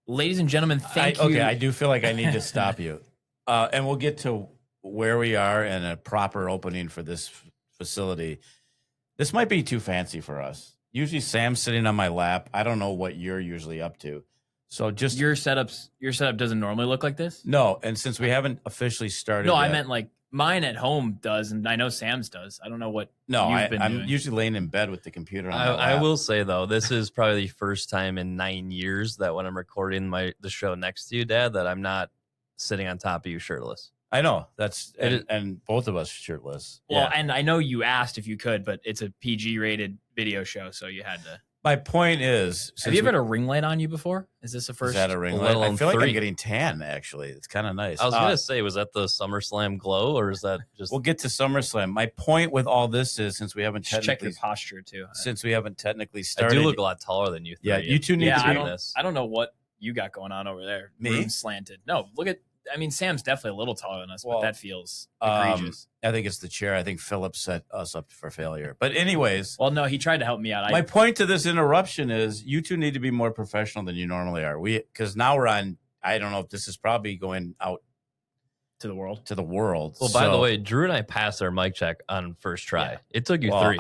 Ladies and gentlemen, thank you. Okay, I do feel like I need to stop you. And we'll get to where we are and a proper opening for this facility. This might be too fancy for us. Usually Sam's sitting on my lap. I don't know what you're usually up to. So just your setup doesn't normally look like this? No, and since we haven't officially started No, yet, I meant like mine at home does, and I know Sam's does. I don't know what you've been I'm doing. usually laying in bed with the computer on my lap. I will say, though, this is probably the first time in 9 years that when I'm recording the show next to you, Dad, that I'm not sitting on top of you shirtless. I know. And both of us shirtless. Well, Yeah. and I know you asked if you could, but it's a PG-rated video show, so you had to. My point is, Have you ever had a ring light on you before? Is this a first? Is that a ring light? I feel like I'm getting tan, actually. It's kind of nice. I was going to say, was that the SummerSlam glow, or is that just... We'll get to SummerSlam. My point with all this is, since we haven't check your posture, too. Since we haven't technically started. I do look a lot taller than you. Yeah, you two need to do this. I don't know what you got going on over there. Me? Room slanted. No, look at... I mean, Sam's definitely a little taller than us, but that feels egregious. I think it's the chair. I think Philip set us up for failure. But anyways. Well, no, he tried to help me out. My point to this interruption is you two need to be more professional than you normally are. Because now we're on, I don't know if this is probably going out to the world. Well, by the way, Drew and I passed our mic check on first try. Yeah. It took you 3.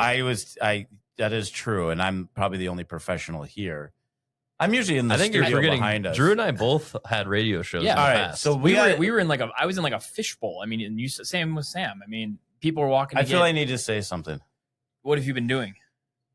That is true. And I'm probably the only professional here. I'm usually in the studio behind us. Drew and I both had radio shows. Yeah, in the all right. past. So we were in I was in like a fishbowl. I mean, and you same with Sam. I mean, people were walking. I feel I need to say something. What have you been doing?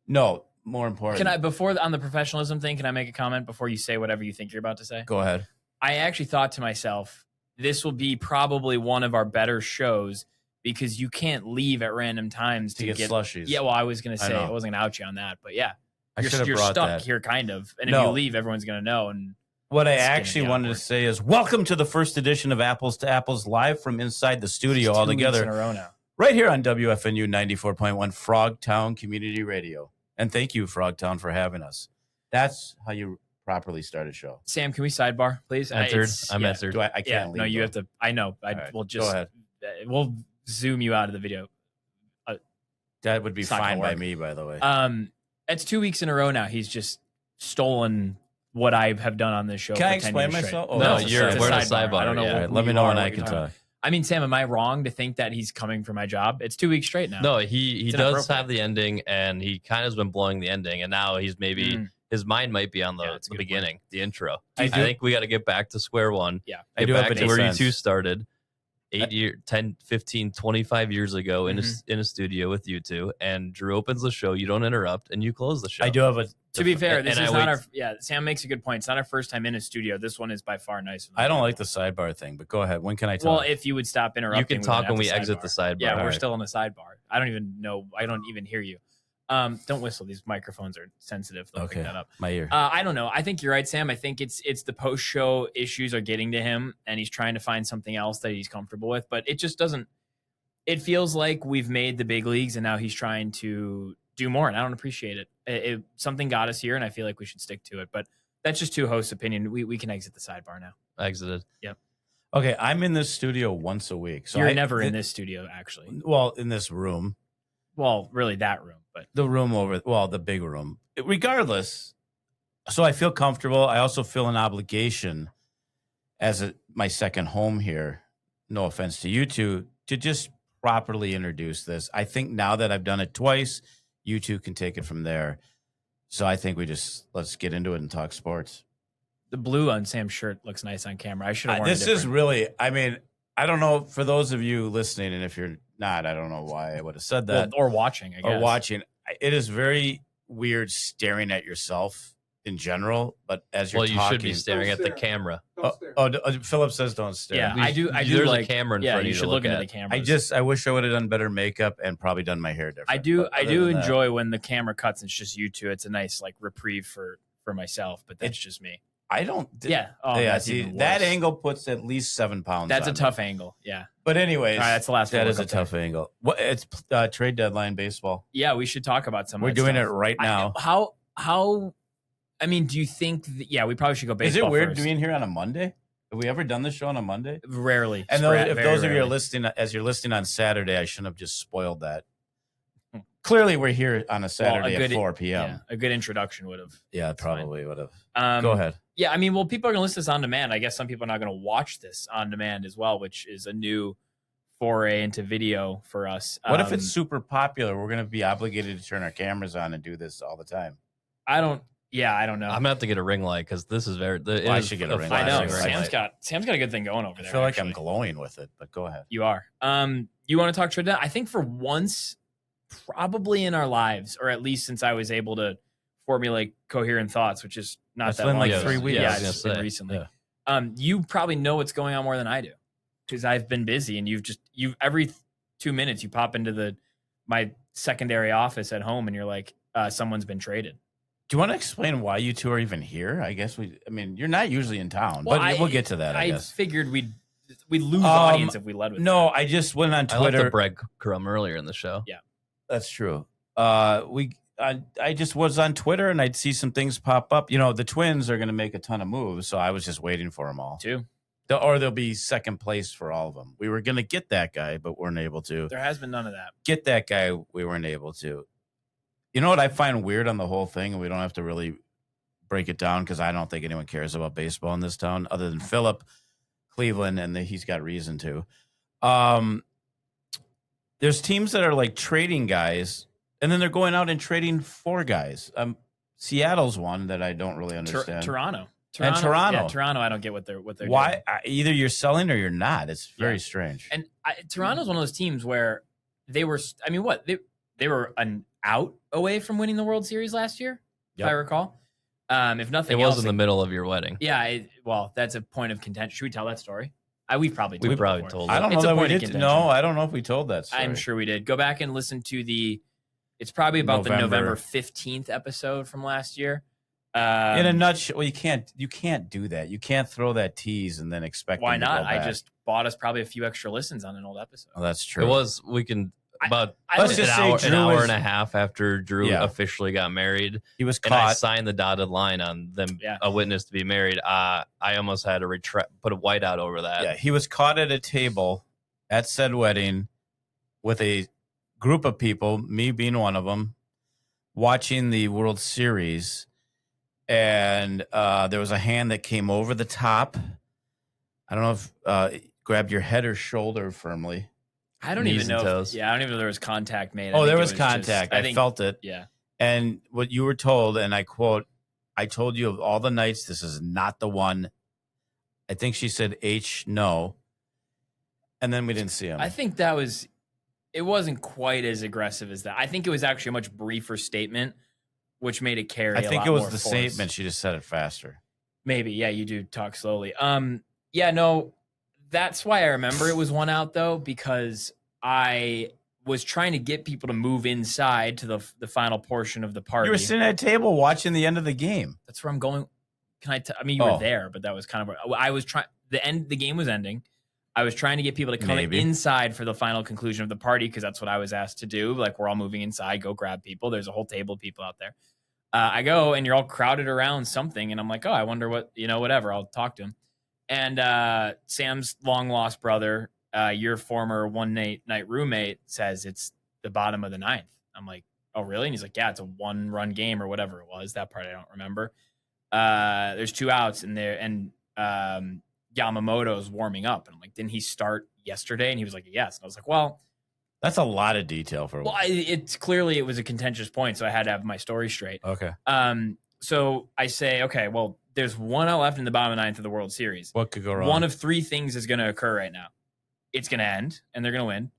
No, more important. Can I on the professionalism thing? Can I make a comment before you say whatever you think you're about to say? Go ahead. I actually thought to myself, this will be probably one of our better shows because you can't leave at random times to get slushies. Yeah, well, I was gonna say I wasn't gonna out you on that, but yeah. You're stuck here, kind of. And if you leave, everyone's going to know. And what I actually wanted to say is welcome to the first edition of Apples to Apples, live from inside the studio all together. In a row now. Right here on WFNU 94.1 Frogtown Community Radio. And thank you, Frogtown, for having us. That's how you properly start a show. Sam, can we sidebar, please? I'm entered. I can't leave. No, you have to. I know. We'll just go ahead. We'll zoom you out of the video. That would be fine by me, by the way. It's 2 weeks in a row now. He's just stolen what I have done on this show. Can I explain myself? Oh, no, we're in a sidebar. I don't know. Yeah, let me know when I can talk. I mean, Sam, am I wrong to think that he's coming for my job? It's 2 weeks straight now. No, he does have the ending, and he kind of has been blowing the ending, and now he's maybe his mind might be on the beginning, the intro. I think we got to get back to square one. Yeah, get back to where you two started. 8 years, 10, 15, 25 years ago in a studio with you two, and Drew opens the show. You don't interrupt, and you close the show. I do have to be fair, this is not our. Yeah, Sam makes a good point. It's not our first time in a studio. This one is by far nicer. I don't like the sidebar thing, but go ahead. When can I talk? Well, if you would stop interrupting, you can talk when we exit the sidebar. Yeah, we're still in the sidebar. I don't even know. I don't even hear you. Don't whistle. These microphones are sensitive. They'll pick that up. My ear. I don't know. I think you're right, Sam. I think it's the post-show issues are getting to him, and he's trying to find something else that he's comfortable with. But it just doesn't. It feels like we've made the big leagues, and now he's trying to do more, and I don't appreciate it. Something got us here, and I feel like we should stick to it. But that's just two hosts' opinion. We can exit the sidebar now. Exited. Yep. Okay, I'm in this studio once a week. So you're never in this studio, actually. Well, in this room. Well, really that room, but the room the big room. Regardless, so I feel comfortable. I also feel an obligation as my second home here. No offense to you two, to just properly introduce this. I think now that I've done it twice, you two can take it from there. So I think let's get into it and talk sports. The blue on Sam's shirt looks nice on camera. I should have worn this is really, I mean, I don't know for those of you listening, and if you're not, I don't know why I would have said that. Or watching, I guess. Or watching. It is very weird staring at yourself in general, but as you're talking. Well, you should be staring at the camera. Philip says don't stare. Yeah, I do. There's a camera in front of you. You should look into the camera. I wish I would have done better makeup and probably done my hair different. I do enjoy when the camera cuts and it's just you two. It's a nice reprieve for myself, but that's just me. I don't. Yeah. Oh, yeah. See, that angle puts at least 7 pounds. That's a tough angle. Yeah. But anyways, all right, that's the last. That is a tough angle. What? It's trade deadline baseball. Yeah, we should talk about some. We're doing it right now. How? I mean, do you think? We probably should go baseball. Is it weird first. being here on a Monday? Have we ever done this show on a Monday? Rarely. And if those of you are listening, as you're listening on Saturday, I shouldn't have just spoiled that. Clearly, we're here on a Saturday Well, at 4 p.m. Yeah, a good introduction would have. Yeah, probably would have. Go Go ahead. Yeah, I mean, well, people are going to listen to this on demand. I guess some people are not going to watch this on demand as well, which is a new foray into video for us. What if it's super popular? We're going to be obligated to turn our cameras on and do this all the time. I don't know. I'm going to have to get a ring light because this is very. I should get a ring light. I know. Right. Sam's got a good thing going over there. I feel like I'm glowing with it, but go ahead. You are. You want to talk trade? I think for once, probably in our lives, or at least since I was able to formulate coherent thoughts, which is not It's that been long. like 3 weeks. Yeah, it's been recently. Yeah. You probably know what's going on more than I do because I've been busy, and you've every 2 minutes you pop into my secondary office at home, and you're like, someone's been traded. Do you want to explain why you two are even here? I mean, you're not usually in town, but we'll get to that. I guess. Figured we'd lose audience if we led with No, that. I just went on Twitter. I left a breadcrumb earlier in the show. Yeah, that's true. I just was on Twitter and I'd see some things pop up. The Twins are going to make a ton of moves, so I was just waiting for them all. Too. Or they'll be second place for all of them. We were going to get that guy, but weren't able to. There has been none of that. Get that guy, we weren't able to. You know what I find weird on the whole thing, and we don't have to really break it down because I don't think anyone cares about baseball in this town other than Philip, Cleveland, and he's got reason to. There's teams that are like trading guys, and then they're going out and trading for guys. Seattle's one that I don't really understand. Toronto. And Toronto. Yeah, Toronto, I don't get what they're Why? doing. Either you're selling or you're not. It's very strange. And Toronto's one of those teams where they were. I mean, what they were an out away from winning the World Series last year, if I recall. If nothing, it was else, in the middle of your wedding. Yeah. Well, that's a point of contention. Should we tell that story? We've probably told told it. I don't know that we did. No, I don't know if we told that story. I'm sure we did. Go back and listen to it's probably about the November 15th episode from last year. In a nutshell, well, you can't do that. You can't throw that tease and then expect. Why them to not? go back. I just bought us probably a few extra listens on an old episode. Oh, that's true. It was. We can about let's just say an hour and a half after Drew officially got married. He was caught. And I signed the dotted line on them, a witness to be married. I almost had to put a whiteout over that. Yeah, he was caught at a table at said wedding with a group of people, me being one of them, watching the World Series. And there was a hand that came over the top. I don't know if grabbed your head or shoulder firmly. I don't even know. I don't even know there was contact made. There was contact. I felt it. Yeah. And what you were told, and I quote, I told you of all the nights, this is not the one. I think she said H, no. And then we didn't see him. I think it wasn't quite as aggressive as that. I think it was actually a much briefer statement, which made it carry I think a lot it was more the force. statement. She just said it faster. Maybe. Yeah, you do talk slowly. Yeah, no, that's why I remember it was one out, though, because I was trying to get people to move inside to the final portion of the party. You were sitting at a table watching the end of the game. That's where I'm going. I mean, you were there, but that was kind of where I was trying. The game was ending. I was trying to get people to come inside for the final conclusion of the party because that's what I was asked to do. Like, we're all moving inside. Go grab people. There's a whole table of people out there. I go, and you're all crowded around something, and I'm like, oh, I wonder what, whatever. I'll talk to him. And Sam's long-lost brother, your former one-night roommate, says it's the bottom of the ninth. I'm like, oh, really? And he's like, yeah, it's a one-run game or whatever it was. That part I don't remember. There's 2 outs in there, and Yamamoto's warming up. And I'm like, didn't he start yesterday? And he was like, yes. And I was like, well, that's a lot of detail for. Well, it's clearly it was a contentious point, so I had to have my story straight. Okay. So I say, okay, well, there's 1 out left in the bottom of the ninth of the World Series. What could go wrong? One of 3 things is going to occur right now. It's going to end, and they're going to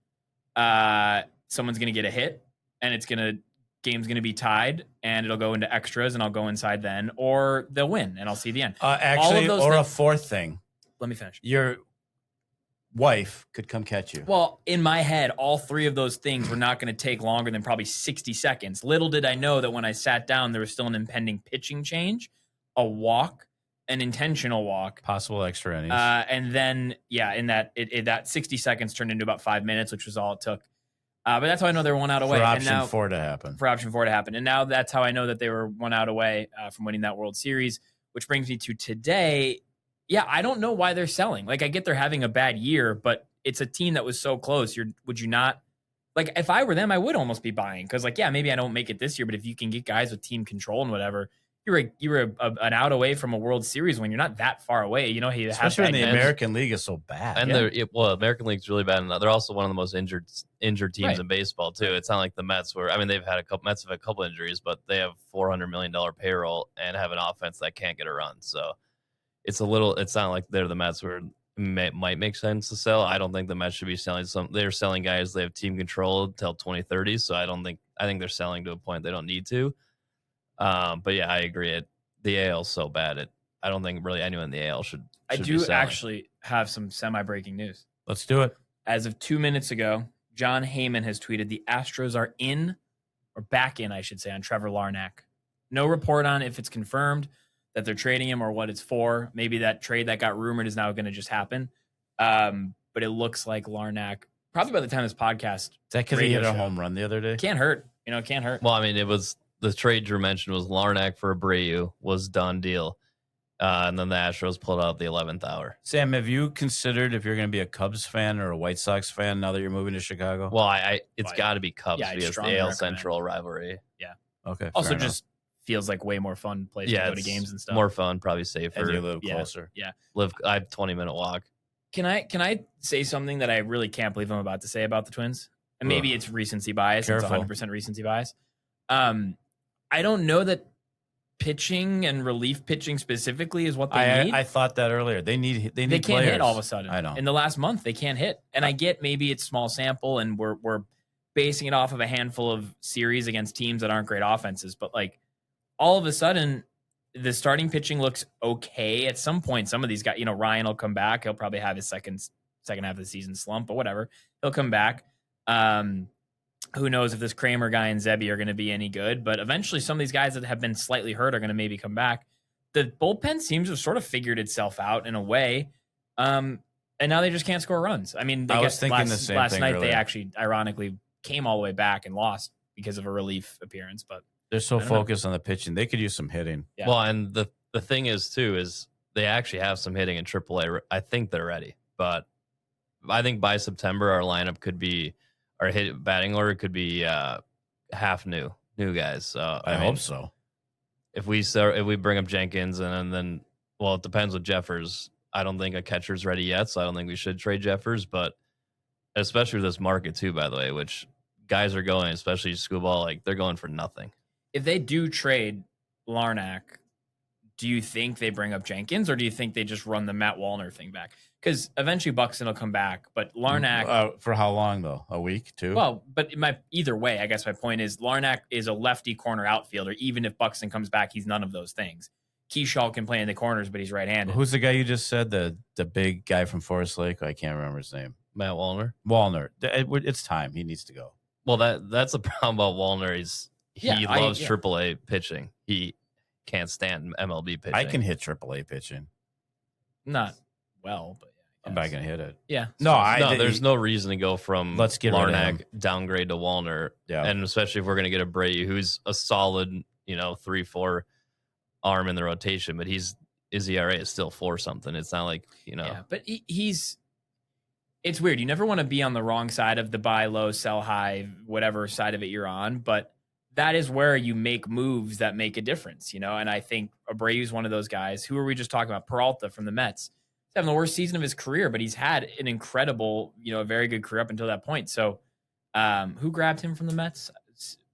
win. Someone's going to get a hit, and game's going to be tied, and it'll go into extras, and I'll go inside then, or they'll win, and I'll see the end. Actually, or a fourth thing. Let me finish. Your wife could come catch you. Well, in my head, all 3 of those things were not going to take longer than probably 60 seconds. Little did I know that when I sat down, there was still an impending pitching change, a walk, an intentional walk, possible extra innings, and then in that 60 seconds turned into about 5 minutes, which was all it took. But that's how I know they were 1 out away. For option 4 to happen. And now that's how I know that they were 1 out away from winning that World Series, which brings me to today. Yeah, I don't know why they're selling. Like, I get they're having a bad year, but it's a team that was so close. Would you not like if I were them, I would almost be buying because like, yeah, maybe I don't make it this year, but if you can get guys with team control and whatever, you're an out away from a World Series when you're not that far away. You know, especially when the American League is so bad. And American League's really bad, and they're also one of the most injured teams in baseball too. It's not like the Mets where they've had Mets have had a couple injuries, but they have $400 million payroll and have an offense that can't get a run. So it's not like they're the Mets where it might make sense to sell. I don't think the Mets should be selling they're selling guys. They have team control until 2030. So I think they're selling to a point they don't need to. But yeah, I agree. The AL is so bad. I don't think really anyone in the AL should I be do selling. actually have some semi-breaking news. Let's do it. As of 2 minutes ago, John Heyman has tweeted the Astros are in, or back in, I should say, on Trevor Larnach. No report on if it's confirmed that they're trading him or what it's for. Maybe that trade that got rumored is now going to just happen. But it looks like Larnach, probably by the time this podcast. Is that because he hit a home run the other day? Can't hurt. It can't hurt. Well, it was the trade Drew mentioned was Larnach for Abreu was done deal. And then the Astros pulled out the 11th hour. Sam, have you considered if you're going to be a Cubs fan or a White Sox fan now that you're moving to Chicago? Well, it's got to be Cubs because the AL recommend. Central rivalry. Yeah. Okay. Also, just feels like way more fun place to go to games and stuff. More fun, probably safer. And you live closer. Yeah. I have 20-minute walk. Can I say something that I really can't believe I'm about to say about the Twins? And maybe it's recency bias. Careful. It's 100% recency bias. I don't know that pitching and relief pitching specifically is what they need. I thought that earlier. They can't players. Hit all of a sudden. I know. In the last month, they can't hit. And I get maybe it's small sample and we're basing it off of a handful of series against teams that aren't great offenses. But like all of a sudden, the starting pitching looks okay. At some point, some of these guys, Ryan will come back. He'll probably have his second half of the season slump, but whatever. He'll come back. Who knows if this Kramer guy and Zebby are going to be any good, but eventually some of these guys that have been slightly hurt are going to maybe come back. The bullpen seems to have sort of figured itself out in a way. And now they just can't score runs. I was thinking the same last night. Earlier. They actually ironically came all the way back and lost because of a relief appearance, but they're so focused on the pitching. They could use some hitting. Yeah. Well, and the thing is too, is they actually have some hitting in AAA. I think they're ready, but I think by September, our lineup could be, our batting order could be half new guys. So I hope so. If we bring up Jenkins and then it depends with Jeffers. I don't think a catcher's ready yet, so I don't think we should trade Jeffers. But especially with this market too, by the way, which guys are going, especially school ball, like they're going for nothing. If they do trade Larnach, do you think they bring up Jenkins or do you think they just run the Matt Wallner thing back? Because eventually Buxton will come back, but Larnach for how long though? A week, 2? Well, but either way, I guess my point is Larnach is a lefty corner outfielder. Even if Buxton comes back, he's none of those things. Keyshaw can play in the corners, but he's right-handed. Who's the guy you just said? The big guy from Forest Lake? I can't remember his name. Matt Wallner. It's time. He needs to go. Well, that's the problem about Wallner. He loves AAA pitching. He can't stand MLB pitching. I can hit AAA pitching. Not well, but I'm not gonna hit it. Yeah. There's no reason to go from let's get Larnach downgrade to Wallner. Yeah. And especially if we're gonna get a Abreu, who's a solid, 3-4 arm in the rotation, but his ERA is still 4 something. It's not like, Yeah, but he's it's weird. You never want to be on the wrong side of the buy low, sell high, whatever side of it you're on, but that is where you make moves that make a difference, And I think Abreu is one of those guys. Who are we just talking about? Peralta from the Mets. He's having the worst season of his career, but he's had an incredible, a very good career up until that point. So, who grabbed him from the Mets?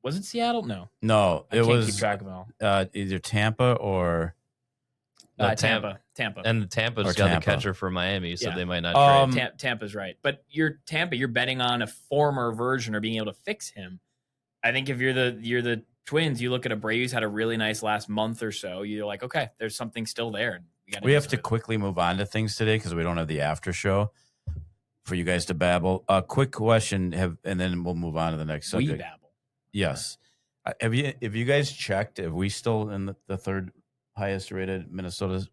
Was it Seattle? No, it was keep track of it all. Either Tampa or Tampa. And Tampa's got the catcher for Miami, so they might not trade. Tampa's right, but you're betting on a former version or being able to fix him. I think if you're the Twins, you look at Abreu's had a really nice last month or so. You're like, okay, there's something still there. We have to quickly move on to things today because we don't have the after show for you guys to babble. A quick question, and then we'll move on to the next subject. We babble. Yes. Have you guys checked? Are we still in the third highest rated Minnesota?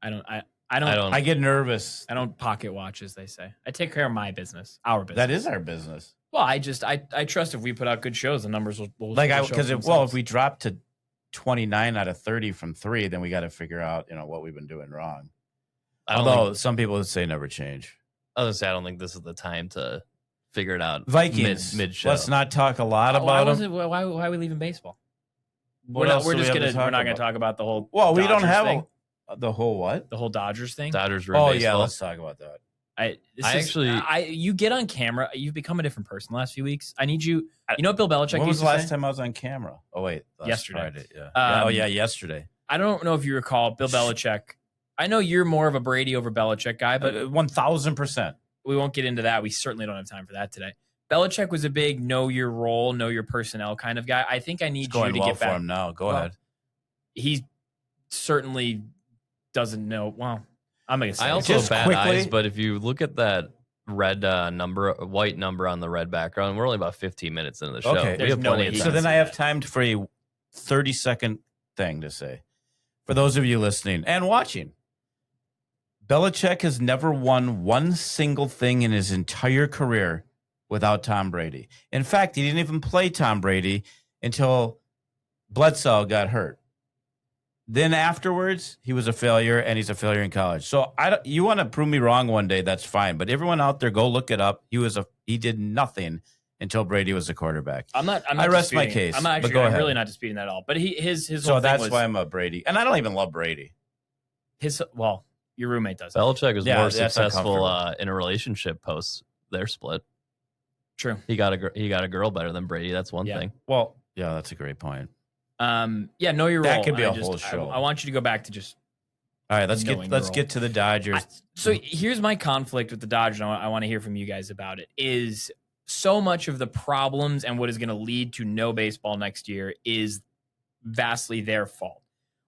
I don't. I get nervous. I don't pocket watch, as they say. I take care of my business, our business. That is our business. Well, I trust if we put out good shows, the numbers will if we drop to 29 out of 30 from 3, then we got to figure out what we've been doing wrong. Although some people would say never change. I was gonna say I don't think this is the time to figure it out. Vikings. Mid show. Let's not talk a lot Why about was them. it? Why are we leaving baseball? What We're else do we just have to gonna. talk We're not gonna about? talk about the whole. Well, we don't Dodgers have thing. the whole what? The whole Dodgers thing. Dodgers ruin Oh baseball. yeah, let's talk about that. You get on camera. You've become a different person the last few weeks. I need you. You know what Bill Belichick When was used the to last say? time I was on camera? Oh wait, Yesterday. Friday. Yeah. Um, Yesterday. I don't know if you recall Bill Belichick. I know you're more of a Brady over Belichick guy, but 1000%. we won't get into that. We certainly don't have time for that today. Belichick was a big know your role, know your personnel kind of guy. I think I need you to well get for back. him now. Go ahead. He certainly doesn't know. Well, I'm gonna say I it. also Just have bad quickly- eyes, but if you look at that red white number on the red background, we're only about 15 minutes into the show. Okay. We There's have no plenty way of he time. So then see I have that. time for a 30-second thing to say. For those of you listening and watching, Belichick has never won one single thing in his entire career without Tom Brady. In fact, he didn't even play Tom Brady until Bledsoe got hurt. Then afterwards, he was a failure, and he's a failure in college. So you want to prove me wrong one day, that's fine. But everyone out there, go look it up. He did nothing until Brady was a quarterback. I'm not I rest my disputing it. case, I'm but not actually. go I'm ahead. really not disputing that at all. But his So whole thing that's was why I'm a Brady. And I don't even love Brady. well, your roommate does. Belichick was Yeah, more that's successful uncomfortable. in a relationship post their split. True. He got a girl better than Brady. That's one Yeah. thing. Well, yeah, that's a great point. Yeah, know your role. That could be I a whole show. I want you to go back to just. All right, let's Knowing get role. get to the Dodgers. So here's my conflict with the Dodgers. And I want to hear from you guys about it. Is so much of the problems and what is going to lead to no baseball next year is vastly their fault.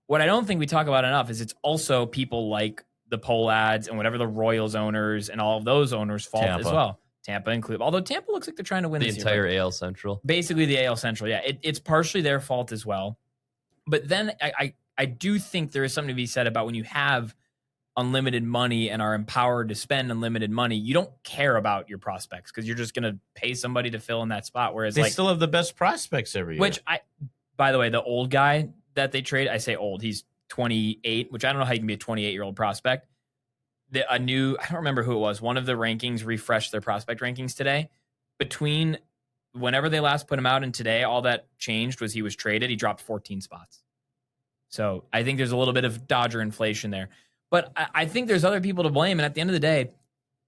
What I don't think we talk about enough is it's also people like the poll ads and whatever the Royals owners and all of those owners' fault as Tampa. well. Tampa included. Although Tampa looks like they're trying to win The this entire year. AL Central. Basically the AL Central. Yeah, it's partially their fault as well. But then I do think there is something to be said about when you have unlimited money and are empowered to spend unlimited money, you don't care about your prospects because you're just going to pay somebody to fill in that spot. Whereas They like, still have the best prospects every year. by the way, the old guy that they trade, I say old, he's 28, which I don't know how you can be a 28-year-old prospect. I don't remember who it was. One of the rankings refreshed their prospect rankings today. Between whenever they last put him out and today, all that changed was he was traded. He dropped 14 spots. So I think there's a little bit of Dodger inflation there. But I think there's other people to blame. And at the end of the day,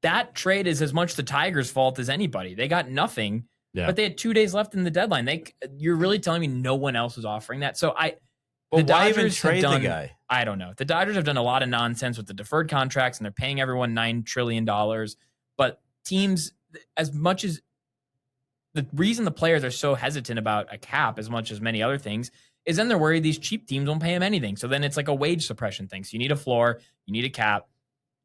that trade is as much the Tigers' fault as anybody. They got nothing, but they had 2 days left in the deadline. You're really telling me no one else was offering that? So But why even Dodgers have trade done, the guy? I don't know. The Dodgers have done a lot of nonsense with the deferred contracts, and they're paying everyone $9 trillion. But teams, as much as the reason the players are so hesitant about a cap, as much as many other things, is then they're worried these cheap teams won't pay them anything. So then it's like a wage suppression thing. So you need a floor, you need a cap.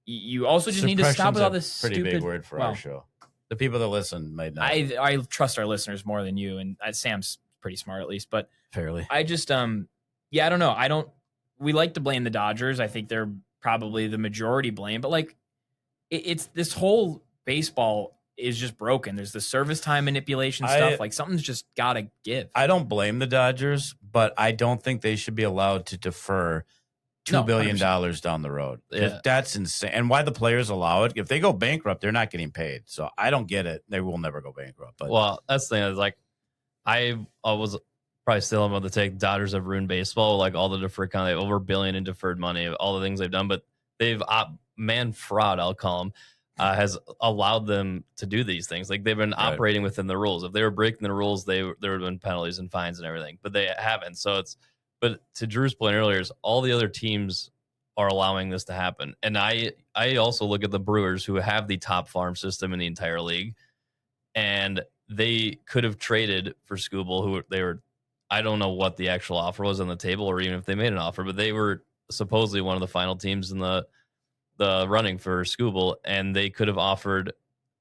You also just need to stop with all this pretty stupid. big word for our show. The people that listen might not. I trust our listeners more than you, and Sam's pretty smart at least. But fairly. I just yeah, I don't know. We like to blame the Dodgers. I think they're probably the majority blame, but like it's this whole baseball is just broken. There's the service time manipulation stuff. Like something's just got to give. I don't blame the Dodgers, but I don't think they should be allowed to defer $2 billion down the road. Yeah. That's insane. And why the players allow it? If they go bankrupt, they're not getting paid. So I don't get it. They will never go bankrupt. But Well, that's the thing. Is like, I was probably still about to take Dodgers have ruined baseball. Like all the deferred, kind of over $1 billion in deferred money, all the things they've done. But they've man fraud, I'll call them, has allowed them to do these things. Like they've been operating within the rules. If they were breaking the rules, there would have been penalties and fines and everything. But they haven't. So but to Drew's point earlier, is all the other teams are allowing this to happen. And I also look at the Brewers, who have the top farm system in the entire league, and they could have traded for Skubal, who they were. I don't know what the actual offer was on the table, or even if they made an offer, but they were supposedly one of the final teams in the running for Skubal, and they could have offered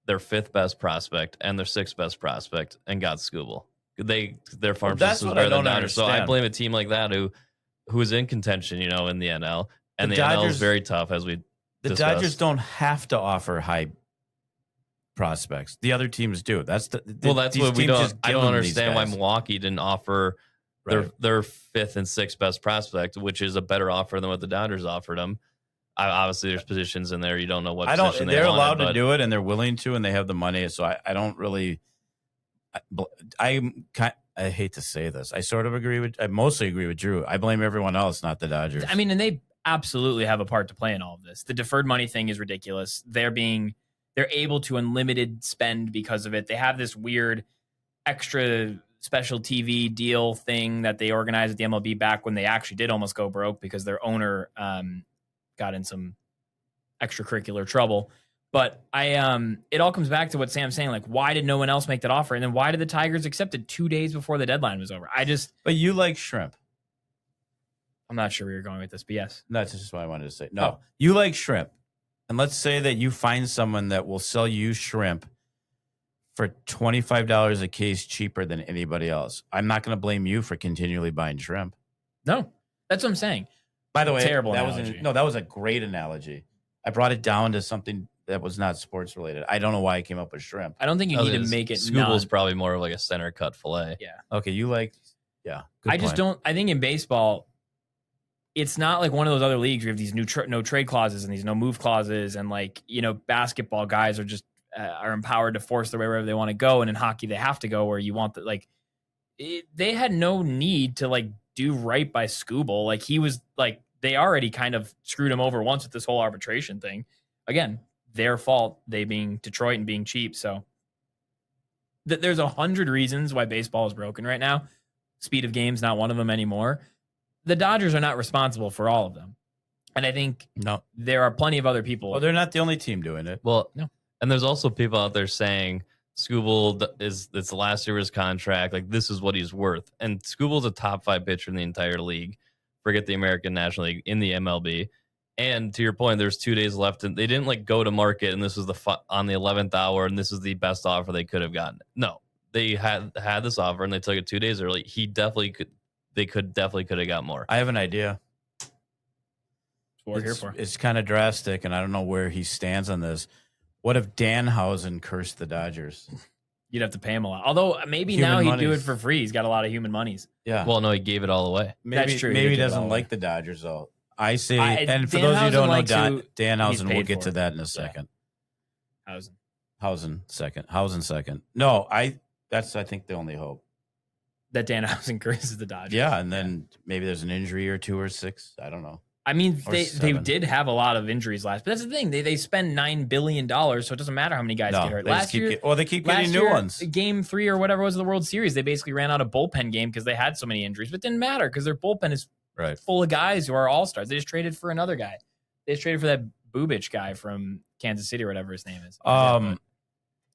their 5th best prospect and their 6th best prospect and got Skubal. Their farm system is better than Dodgers. So I blame a team like that who is in contention, in the NL, and the NL is very tough, as we discussed. Dodgers don't have to offer high prospects. The other teams do. That's what we don't. I don't understand why Milwaukee didn't offer their 5th and 6th best prospect, which is a better offer than what the Dodgers offered them. Obviously, there's positions in there you don't know what. They're allowed to do it, and they're willing to, and they have the money. So I don't really. I hate to say this. I mostly agree with Drew. I blame everyone else, not the Dodgers. I mean, and they absolutely have a part to play in all of this. The deferred money thing is ridiculous. They're able to unlimited spend because of it. They have this weird extra special TV deal thing that they organized at the MLB back when they actually did almost go broke because their owner got in some extracurricular trouble. But it all comes back to what Sam's saying. Like, why did no one else make that offer? And then why did the Tigers accept it 2 days before the deadline was over? But you like shrimp. I'm not sure where you're going with this, but yes. That's just what I wanted to say. No, you like shrimp. And let's say that you find someone that will sell you shrimp for $25 a case cheaper than anybody else. I'm not going to blame you for continually buying shrimp. No, that's what I'm saying. By the way, terrible that analogy. that was a great analogy. I brought it down to something that was not sports related. I don't know why I came up with shrimp. I don't think you need to make it. Scooble's probably more of like a center cut fillet. Yeah. Okay, you like, yeah. I just don't. I think in baseball, it's not like one of those other leagues where you have these no trade clauses and these no move clauses, and like basketball guys are just are empowered to force their way wherever they want to go, and in hockey they have to go where you want they had no need to like do right by Scooble. Like he was like they already kind of screwed him over once with this whole arbitration thing. Again, their fault, they being Detroit and being cheap. So there's 100 reasons why baseball is broken right now. Speed of game's not one of them anymore. The Dodgers are not responsible for all of them. And I think there are plenty of other people. Well, they're not the only team doing it. Well, no. And there's also people out there saying Scooble it's the last year of his contract. Like, this is what he's worth. And Scooble's a top 5 pitcher in the entire league. Forget the American National League, in the MLB. And to your point, there's 2 days left, and they didn't like go to market, and this was on the 11th hour, and this is the best offer they could have gotten. No, they had this offer, and they took it 2 days early. They could have got more. I have an idea. That's what we're here for. It's kind of drastic, and I don't know where he stands on this. What if Danhausen cursed the Dodgers? You'd have to pay him a lot. Although maybe Human now he'd monies. do it for free. He's got a lot of human monies. Yeah. Well, no, he gave it all away. Maybe, That's true. Maybe he did give it doesn't all like away. the Dodgers, though. I see. And for Danhausen those of you who don't know, likes who Danhausen, he's we'll paid get to for. that in a second. Hausen. Hausen second. No, that's I think the only hope. That Danhausen curses the Dodgers. Yeah, and then maybe there's an injury or 2 or 6. I don't know. I mean, Or they 7. did have a lot of injuries last, but that's the thing. They spend $9 billion, so it doesn't matter how many guys get hurt. They keep getting new ones. Game 3 or whatever it was of the World Series, they basically ran out of bullpen game because they had so many injuries, but it didn't matter because their bullpen is full of guys who are all-stars. They just traded for another guy. They just traded for that Bubich guy from Kansas City or whatever his name is.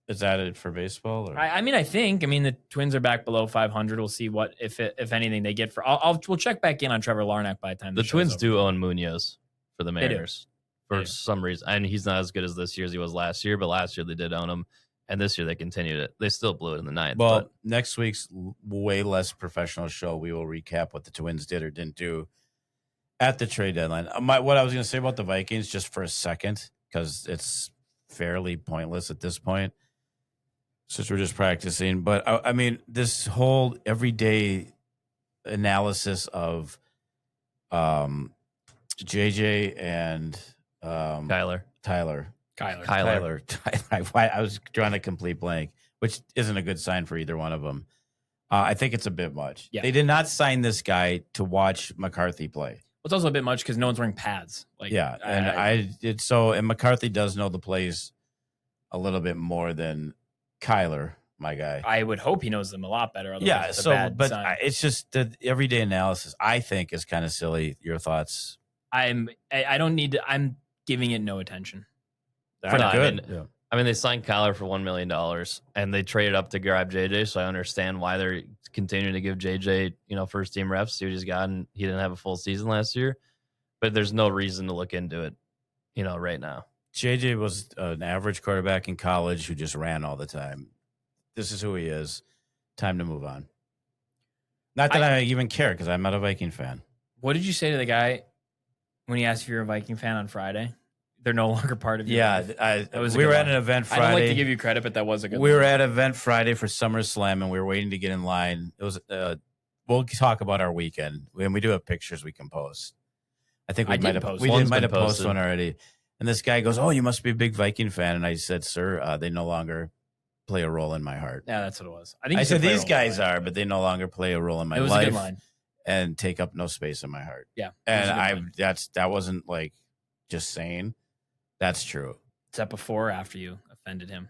Is that it for baseball? Or? I mean, the Twins are back below 500. We'll see what, if anything, they get for. We'll check back in on Trevor Larnach by the time The Twins do own Munoz for the Mariners for some reason, and he's not as good as this year as he was last year. But last year they did own him, and this year they continued it. They still blew it in the 9th. Well, next week's way less professional show, we will recap what the Twins did or didn't do at the trade deadline. What I was going to say about the Vikings, just for a second, because it's fairly pointless at this point, since we're just practicing. But I mean, this whole everyday analysis of JJ and Tyler. I was drawing a complete blank, which isn't a good sign for either one of them. I think it's a bit much. Yeah. They did not sign this guy to watch McCarthy play. Well, it's also a bit much because no one's wearing pads. And McCarthy does know the plays a little bit more than Kyler, my guy. I would hope he knows them a lot better. Yeah, it's a bad sign. it's just the everyday analysis. I think is kind of silly. Your thoughts? I don't need to. I'm giving it no attention. Good. I mean, they signed Kyler for $1 million, and they traded up to grab JJ. So I understand why they're continuing to give JJ, first team reps. See what he's gotten. He didn't have a full season last year, but there's no reason to look into it, right now. JJ was an average quarterback in college who just ran all the time. This is who he is. Time to move on. Not that I even care because I'm not a Viking fan. What did you say to the guy when he asked if you're a Viking fan on Friday? They're no longer part of your life. We were at an event Friday. I don't like to give you credit, but that was a good We one. were at an event Friday for Summerslam, and we were waiting to get in line. It was. We'll talk about our weekend. When we do have pictures we can post. I think I we did might have post we one. did, might One's have been posted posted. one already. And this guy goes, "Oh, you must be a big Viking fan." And I said, "Sir, they no longer play a role in my heart." Yeah, that's what it was. I think I you said play a these role guys in my are, life, but they no longer play a role in my it was a life good line. and take up no space in my heart. Yeah, it was And a good line. that wasn't like just saying. That's true. Is that before or after you offended him?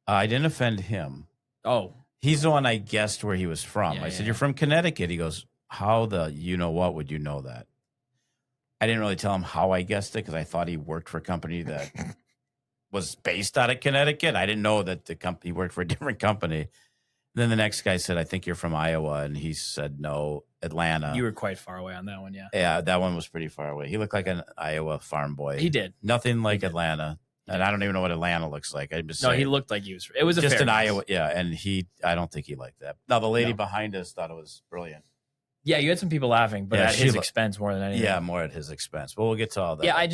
I didn't offend him. Oh, He's the one I guessed where he was from. Yeah, I said, yeah. "You're from Connecticut." He goes, "How the you know what would you know that?" I didn't really tell him how I guessed it because I thought he worked for a company that was based out of Connecticut. I didn't know that the company worked for a different company. Then the next guy said, "I think you're from Iowa," and he said, "No, Atlanta." you were quite far away on that one. Yeah, Yeah, that one was pretty far away. He looked like an Iowa farm boy. he did. Nothing like did. Atlanta. He And did. I don't even know what Atlanta looks like. I'm just No, saying. he looked like he was. It was a just fair an guess. Iowa. Yeah, and I don't think he liked that. Now the lady No. behind us thought it was brilliant. Yeah, you had some people laughing, but Yeah, at she his lo- expense more than anything. Yeah, more at his expense. But we'll get to all that. Yeah,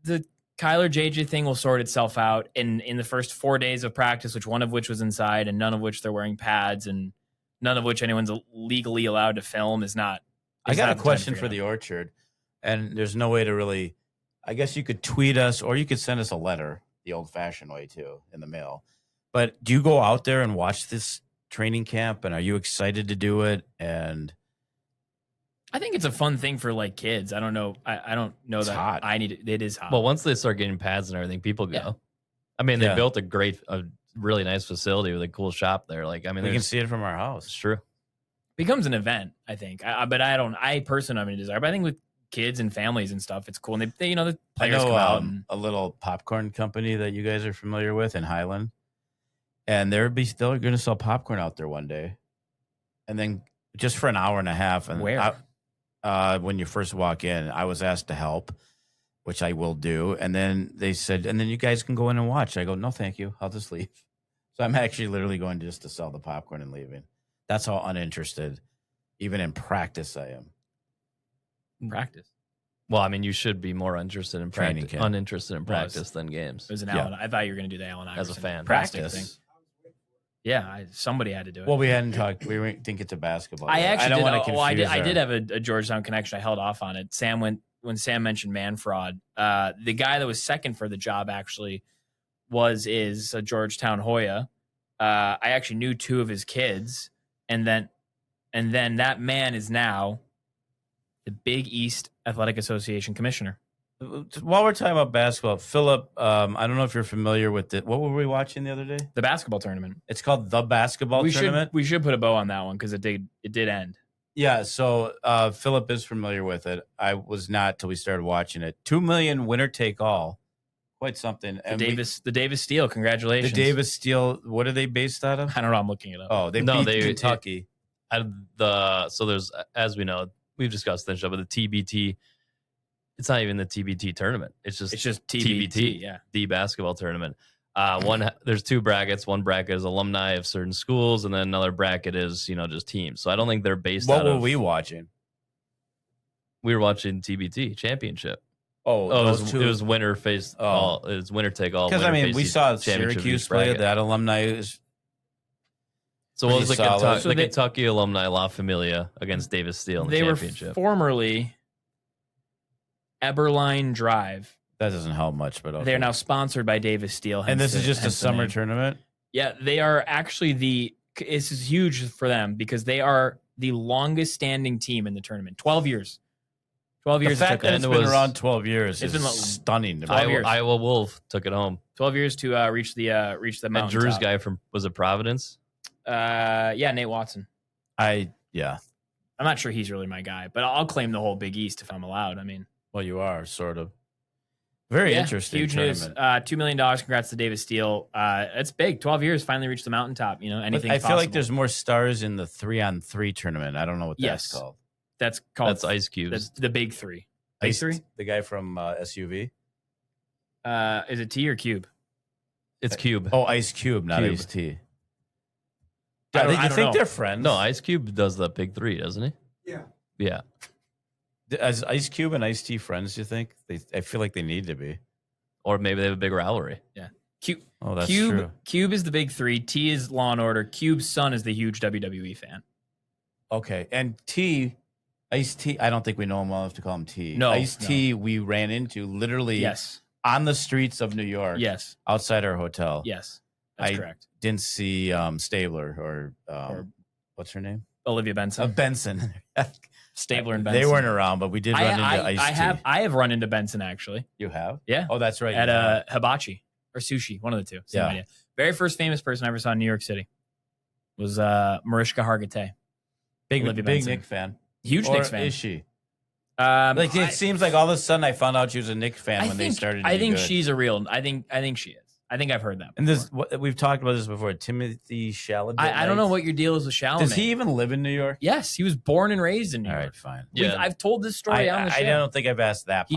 the Kyler JJ thing will sort itself out in the first 4 days of practice, one of which was inside, and none of which they're wearing pads, and none of which anyone's legally allowed to film is not. I is got not a the time to question figure for it the out. orchard, and there's no way to really. I guess you could tweet us, or you could send us a letter the old-fashioned way too, in the mail. But do you go out there and watch this training camp, and are you excited to do it? And I think it's a fun thing for like kids. I don't know. I don't know It's that hot. I need it. It is hot. Well, once they start getting pads and everything, people go. Yeah. I mean, they Yeah. built a really nice facility with a cool shop there. Like, I mean, we can there's- see it from our it's house. true. becomes an event, I think. But I don't. I personally have any desire. But I think with kids and families and stuff, it's cool. And they you know, the I players know come out and a little popcorn company that you guys are familiar with in Highland, and they're going to sell popcorn out there one day, and then just for an hour and a half. And Where? when you first walk in, I was asked to help, which I will do, and then they said, and then you guys can go in and watch. I go, "No, thank you. I'll just leave." So I'm actually literally going just to sell the popcorn and leaving. That's how uninterested, even in practice, I am. practice. Well, I mean, you should be more interested in Training practice, camp. uninterested in Well, practice than games. It was an Yeah. Allen. I thought you were going to do the Allen As a Iverson fan. plastic Practice. thing. Yeah, somebody had to do it. Well, we hadn't talked. didn't get to basketball. I yet. actually don't did. want to confuse. I did our- have a Georgetown connection. I held off on it. When Sam mentioned man fraud. The guy that was second for the job actually is a Georgetown Hoya. I actually knew two of his kids, and then that man is now the Big East Athletic Association commissioner. While we're talking about basketball, Philip, I don't know if you're familiar with it. What were we watching the other day? The basketball tournament. It's called the basketball tournament. We should put a bow on that one because it did end. Yeah, so Philip is familiar with it. I was not till we started watching it. 2 million winner take all, quite something. The Davis Steel. the Congratulations. Davis Steel. What are they based out of? I don't know. I'm looking it up. Oh, they No, beat they- Kentucky. So there's, as we know, we've discussed this show, but the TBT, it's not even the TBT tournament. It's just TBT. Yeah. the basketball tournament. There's two brackets. One bracket is alumni of certain schools, and then another bracket is just teams. So I don't think they're based. What out were of, we watching? We were watching TBT championship. Oh, Oh, those two. it was winner face. Oh. All it was winner take all. Because I winner mean, face we saw championship Syracuse each play. bracket. That alumni is So what was the pretty solid. Kentucky, So the they- Kentucky alumni La Familia against Davis Steel in the They were championship? formerly Eberline Drive. that doesn't help much, but okay. They're now sponsored by Davis Steel. and this is just a hence the summer name. tournament. Yeah, they are actually this is huge for them because they are the longest standing team in the tournament. 12 years. 12 The years. it fact took that them. it's it been was- around 12 years It's is been stunning to me. 12 years. Iowa Wolf took it home. 12 years to reach the And mountain. Drew's guy was it Providence? Yeah, Nate Watson. Yeah. I'm not sure he's really my guy, but I'll claim the whole Big East if I'm allowed. I mean, Well, you are sort of. Very yeah, interesting. Huge tournament. news. $2 million. Congrats to Davis Steel. It's big. 12 years. Finally reached the mountaintop. But Anything. I feel possible. like there's more stars in the 3-on-3 tournament. I don't know what Yes. that's called. That's called That's Ice Cubes. the Big Three. Big Three? The guy from SUV. Is it T or Cube? It's Cube. Oh, Ice Cube, not Cube. Ice T. I Yeah, don't- you I don't think know. they're friends? No, Ice Cube does the Big Three, doesn't he? Yeah. Yeah. As Ice Cube and Ice T friends, do you think? I feel like they need to be. Or maybe they have a big rivalry. Cube. Oh, that's Cube. true. Cube is the Big Three. T is Law and Order. Cube's son is the huge WWE fan. Okay, and T, Ice-T, I don't think we know him well enough to call him T. No, Ice-T, we ran into literally on the streets of New York. Yes. Outside our hotel. Yes. That's correct. Didn't see Stabler or what's her name? Olivia Benson. Benson. Stabler and Benson. They weren't around, but we did run into Ice-T. I have run into Benson, actually. You have? Yeah. Oh, that's right. At hibachi or sushi, one of the two. Same idea. Very first famous person I ever saw in New York City was Mariska Hargitay. Big Nick fan. Huge Knicks fan. Is she? It seems like all of a sudden I found out she was a Knicks fan when they started. I think she's a real. I think she is. I think I've heard that before. And we've talked about this before. Timothy Chalamet. I don't know what your deal is with Chalamet. Does he even live in New York? Yes, he was born and raised in New York. All right, fine. Yeah. I've told this story on the show. I don't think I've asked that.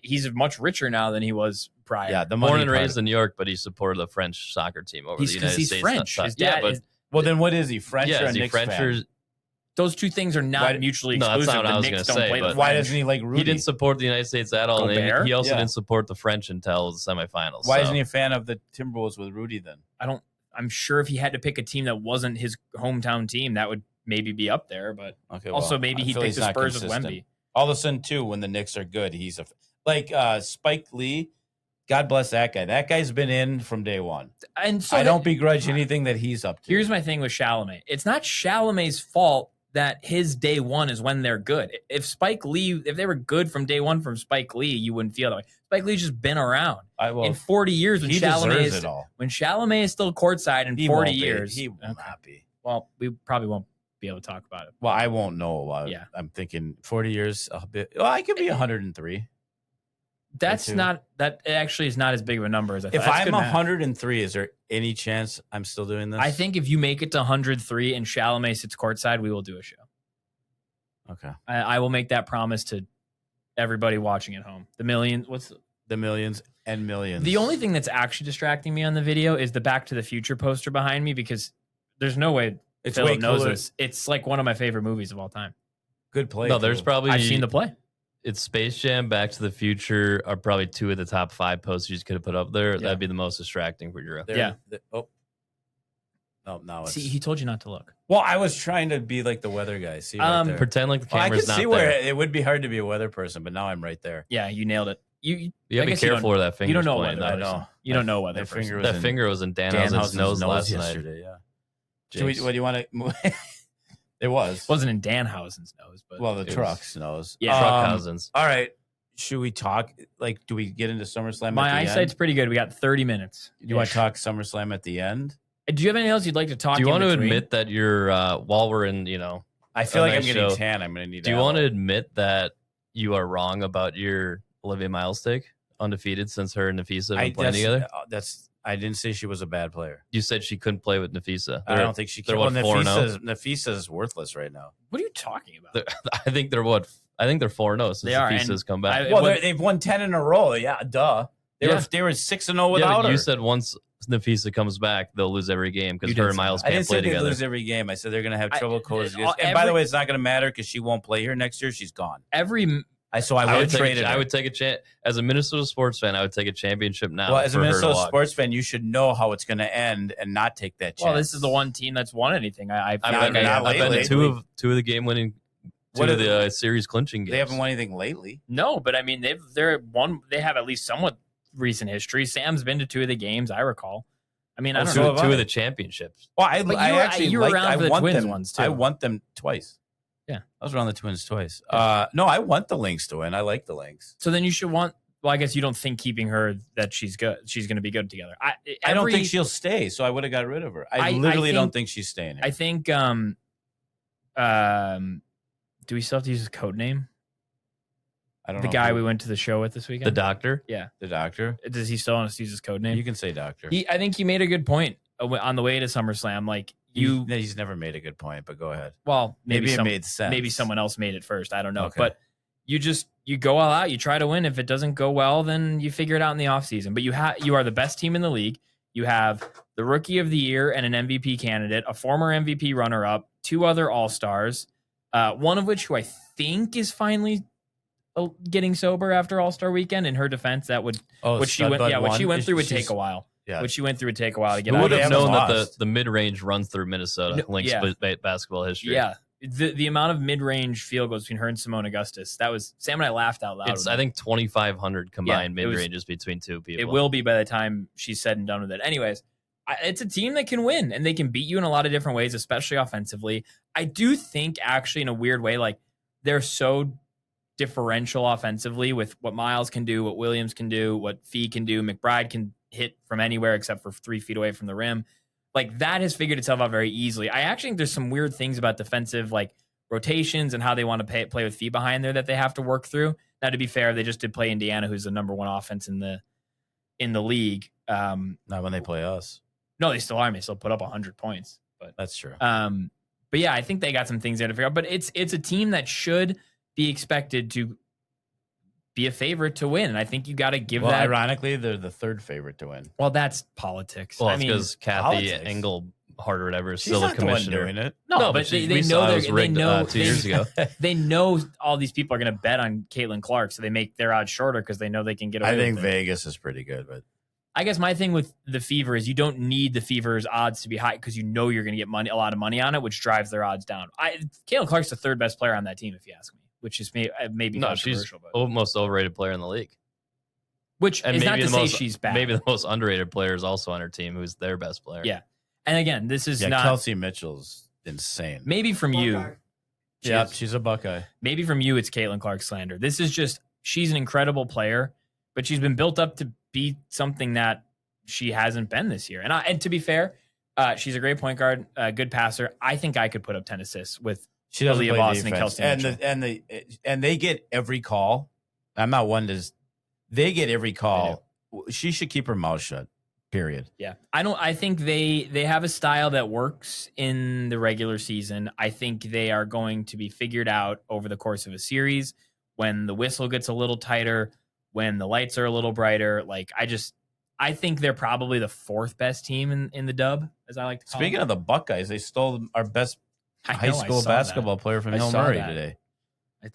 He's much richer now than he was prior. Yeah, born and raised in New York, but he supported the French soccer team over the United States. He's French. His dad is. Well, then what is he? French or a Knicks fan? Those two things are not mutually exclusive. That's not what I was going to say. But why doesn't he like Rudy? He didn't support the United States at all. And he also didn't support the French until the semifinals. Why isn't he a fan of the Timberwolves with Rudy then? I'm sure if he had to pick a team that wasn't his hometown team, that would maybe be up there. But also maybe he'd pick the Spurs with Wemby. All of a sudden, too, when the Knicks are good, he's Spike Lee. God bless that guy. That guy's been in from day one. And so I don't begrudge anything that he's up to. Here's my thing with Chalamet. It's not Chalamet's fault that his day one is when they're good. If they were good from day one from Spike Lee, you wouldn't feel that way. Spike Lee's just been around in 40 years. When Chalamet is still courtside in 40 years, he will not be. Well, we probably won't be able to talk about it. Well, I won't know. Yeah, I'm thinking 40 years a bit. Well, I could be 103. That actually is not as big of a number as I thought. If I'm 103, is there any chance I'm still doing this? I think if you make it to 103 and Chalamet sits courtside, we will do a show. Okay. I will make that promise to everybody watching at home. The millions and millions. The only thing that's actually distracting me on the video is the Back to the Future poster behind me, because there's no way Philip knows this. It's like one of my favorite movies of all time. Good play. No, there's probably I've seen the play. It's Space Jam, Back to the Future are probably two of the top 5 posters you could have put up there. Yeah. That'd be the most distracting for Drew. No, see, he told you not to look. Well, I was trying to be like the weather guy. See, right there. Pretend like the camera's not there. I could see where it would be hard to be a weather person, but now I'm right there. Yeah, you nailed it. You gotta be careful where that finger. You don't know weather. I know. You don't know weather. That finger was in Danhausen's nose last yesterday. night. Yeah. What do you want to move? It wasn't in Danhausen's nose, but the truck's nose. Yeah, Truckhausen's. All right. Should we talk? Do we get into SummerSlam? My eyesight's pretty good. We got 30 minutes. Do you want to talk SummerSlam at the end? Do you have anything else you'd like to talk? Do you want to admit that you're while we're in, I feel like I'm getting tan. I'm going to need. Do you want to admit that you are wrong about your Olivia Miles take, undefeated since her and Nafisa have been playing together? I didn't say she was a bad player. You said she couldn't play with Nafisa. I don't think she can. Nafisa is worthless right now. What are you talking about? I think they're 4-0 since Nafisa's come back. They've won 10 in a row. Yeah, duh. They were 6-0 without her. You said once Nafisa comes back, they'll lose every game because her and Miles can't play together. I didn't say they lose every game. I said they're going to have trouble coexisting. And by the way, it's not going to matter because she won't play here next year. She's gone. I would take a chance as a Minnesota sports fan. I would take a championship now. Well, as a Minnesota sports fan, you should know how it's going to end and not take that chance. Well, this is the one team that's won anything. I've been to two of the game winning. Two of the series clinching games. They haven't won anything lately. No, but I mean they have at least somewhat recent history. Sam's been to 2 of the games, I recall. I mean, I don't know. 2 of the championships. Well, you were around for the Twins ones too. I want them twice. Yeah, I was around the Twins twice. No, I want the Lynx to win. I like the Lynx. So then you should want. Well, I guess you don't think keeping her that she's good. She's going to be good together. I don't think she'll stay. So I would have got rid of her. I literally don't think she's staying here. I think. Do we still have to use his code name? I don't know. The guy we went to the show with this weekend? The doctor? Yeah. The doctor? Does he still want us to use his code name? You can say doctor. I think he made a good point on the way to SummerSlam. Like he's never made a good point, but go ahead. Well, maybe it made sense. Maybe someone else made it first. I don't know. Okay. But you go all out. You try to win. If it doesn't go well, then you figure it out in the offseason. But you are the best team in the league. You have the Rookie of the Year and an MVP candidate, a former MVP runner-up, 2 other All-Stars, one of which who I think is finally getting sober after All-Star Weekend. In her defense, that would what she went through would take a while. Yeah. What she went through would take a while to get out. Who would have known that the mid-range runs through Minnesota Lynx basketball history? Yeah. the amount of mid-range field goals between her and Simone Augustus, that was Sam and I laughed out loud. It's I think 2,500 combined Yeah, mid-ranges between two people. It will be by the time she's said and done with it. Anyways, it's a team that can win and they can beat you in a lot of different ways, especially offensively. I do think actually in a weird way, like they're so differential offensively with what Miles can do, what Williams can do, what Fee can do. McBride can hit from anywhere except for 3 feet away from the rim. Like that has figured itself out very easily. I actually think there's some weird things about defensive like rotations and how they want to play with Fee behind there that they have to work through. Now, to be fair, they just did play Indiana, who's the number 1 offense in the league. Not when they play us. No, they still are. They still put up 100 points. But that's true. But yeah, I think they got some things there to figure out. But it's a team that should be expected to be a favorite to win. And I think you got to give that. Ironically, they're the 3rd favorite to win. Well, that's politics. Well, it's because Kathy Engelhart or whatever is She's still not a commissioner. doing it. No, but they know it was rigged 2 years ago. They know all these people are going to bet on Caitlin Clark, so they make their odds shorter because they know they can get away I think with it. Vegas is pretty good, but I guess my thing with the Fever is you don't need the Fever's odds to be high because you know you're going to get a lot of money on it, which drives their odds down. Caitlin Clark's the 3rd best player on that team, if you ask me, which is maybe no, controversial. She's but most overrated player in the league. Which is not to say she's bad. Maybe the most underrated player is also on her team, who's their best player. Yeah. And again, this is not Kelsey Mitchell's insane. Maybe from you. Yeah, she's a Buckeye. Maybe from you, it's Caitlin Clark slander. This is just she's an incredible player, but she's been built up to be something that she hasn't been this year. And to be fair, she's a great point guard, a good passer. I think I could put up 10 assists with Aaliyah Boston and Kelsey Mitchell. And they get every call. I'm not one to. They get every call. She should keep her mouth shut. Period. Yeah. I think they have a style that works in the regular season. I think they are going to be figured out over the course of a series when the whistle gets a little tighter, when the lights are a little brighter. Like I think they're probably the 4th best team in the dub, as I like to call Speaking them. of the Buckeyes, they stole our best high school basketball player from Hill Murray today.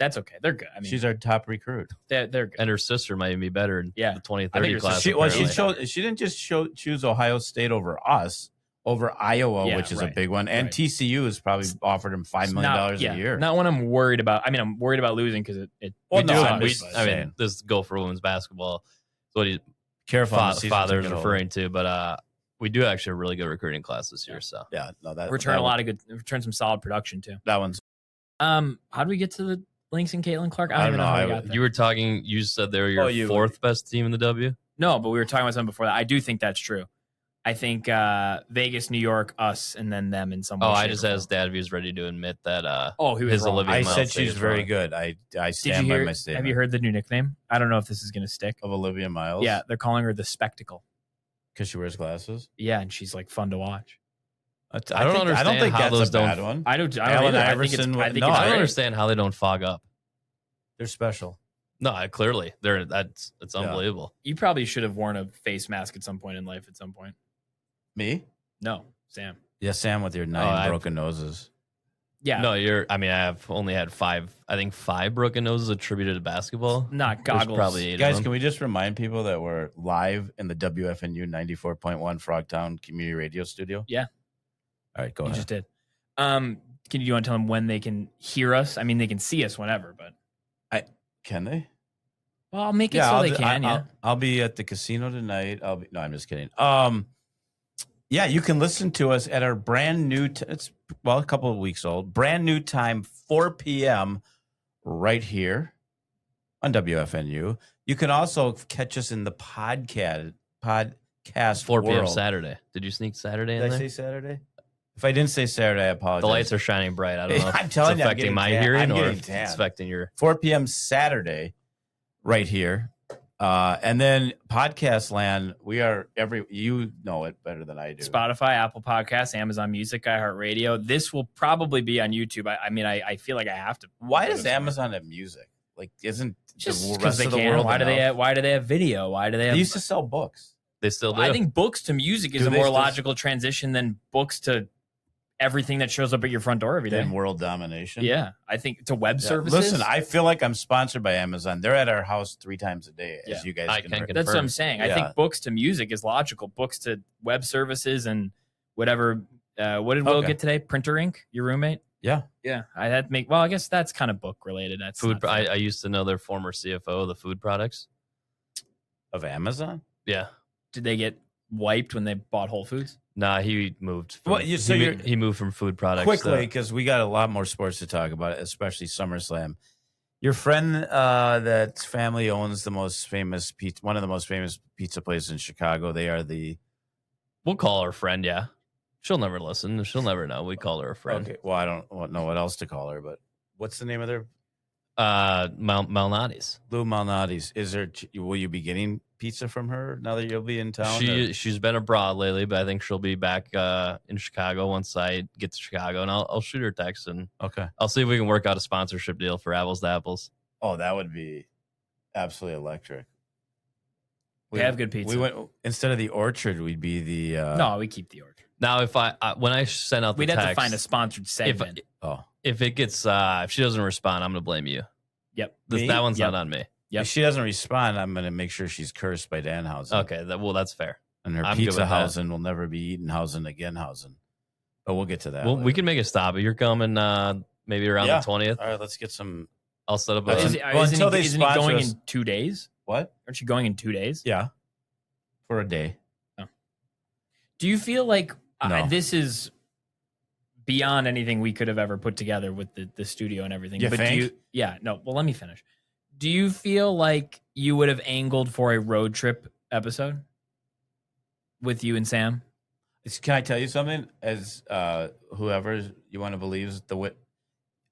That's okay. They're good. I mean, she's our top recruit. They're good. And her sister might even be better in the 2030 class. She didn't just choose Ohio State over us, over Iowa, which is a big one. And TCU has probably offered him $5 million a year. Not one I'm worried about. I mean, I'm worried about losing because this go for women's basketball. So what father is referring to, but we do actually have a really good recruiting class this year. So return some solid production too. That one's. How do we get to the Lynx and Caitlin Clark? I don't know how we got there. You were talking. You said they were your 4th best team in the W. No, but we were talking about something before that. I do think that's true. I think Vegas, New York, us, and then them in some way. I just asked Dad if he was ready to admit that. He was wrong. Olivia Miles said she's very good. I stand by my statement. Have you heard the new nickname? I don't know if this is going to stick. Of Olivia Miles? Yeah, they're calling her the Spectacle. Because she wears glasses? Yeah, and she's like fun to watch. I don't understand how those don't. I don't understand how they don't fog up. They're special. No, clearly it's unbelievable. You probably should have worn a face mask at some point in life. At some point. Me? No, Sam. Yeah, Sam with your 9 broken noses. Yeah. No, I've only had 5. I think 5 broken noses attributed to basketball. Not goggles. There's probably 8 Guys, can we just remind people that we're live in the WFNU 94.1 Frogtown Community Radio Studio? Yeah. All right, go ahead. You just did. Do you want to tell them when they can hear us? I mean, they can see us whenever, but can they? Well, I'll make it so they can. I'll be at the casino tonight. No, I'm just kidding. Yeah, you can listen to us at our brand new. It's a couple of weeks old. Brand new time, 4 p.m. right here on WFNU. You can also catch us in the podcast 4 p.m. world. Saturday. Did you sneak Saturday in there? Did I say Saturday? If I didn't say Saturday, I apologize. The lights are shining bright. I don't know if I'm telling it's affecting my hearing or if it's affecting your 4 p.m. Saturday right here. And then podcast land, we are you know it better than I do. Spotify, Apple Podcasts, Amazon Music, iHeartRadio. This will probably be on YouTube. I feel like I have to. Why does Amazon have music? Like, isn't just the rest of the world? Why do they have video? Why do they have? They used to sell books. They still do. I think books to music is a more logical transition than books to everything that shows up at your front door every day. And world domination. Yeah, I think to web services. Listen, I feel like I'm sponsored by Amazon. They're at our house 3 times a day, as you guys can confirm. That's what I'm saying. I think books to music is logical. Books to web services and whatever. What did Will get today? Printer ink? Your roommate? Yeah. Yeah, I had to make. Well, I guess that's kind of book related. That's Food. not fair. I used to know their former CFO of the food products. Of Amazon? Yeah. Did they get wiped when they bought Whole Foods? Nah, he moved. From, Well, he moved from food products quickly, to- because we got a lot more sports to talk about, especially SummerSlam. Your friend that family owns the most famous pizza, one of the most famous pizza places in Chicago. They are the We'll call her a friend. Yeah, she'll never listen. She'll never know. We call her a friend. Okay. Well, I don't know what else to call her, but what's the name of their Malnati's. Lou Malnati's? Is there? Will you be getting pizza from her now that you'll be in town? She's been abroad lately, but I think she'll be back in Chicago once I get to Chicago, and I'll shoot her a text and Okay. I'll see if we can work out a sponsorship deal for Apples to Apples. Oh, that would be absolutely electric. We have good pizza. We went instead of the Orchard, we'd be the No, we keep the Orchard. Now, if when I send out the We'd text, have to find a sponsored segment. if it gets if she doesn't respond, I'm gonna blame you. Yep. Me? That one's Yep. not on me. Yep. If she doesn't respond, I'm going to make sure she's cursed by Danhausen. Okay, that's fair. And her I'm good pizza with that. Hausen will never be Eatonhausen again Hausen. But we'll get to that. Well, later. we can make a stop. You're coming maybe around Yeah. the 20th. All right, let's get some. I'll set up Well, a. until they isn't he sponsor going us- in 2 days? What? Aren't you going in 2 days? Yeah. For a day. Do you feel like No. this is beyond anything we could have ever put together with the studio and everything? You but think? do you? Yeah. No. Well, let me finish. Do you feel like you would have angled for a road trip episode with you and Sam? Can I tell you something? As whoever you want to believe is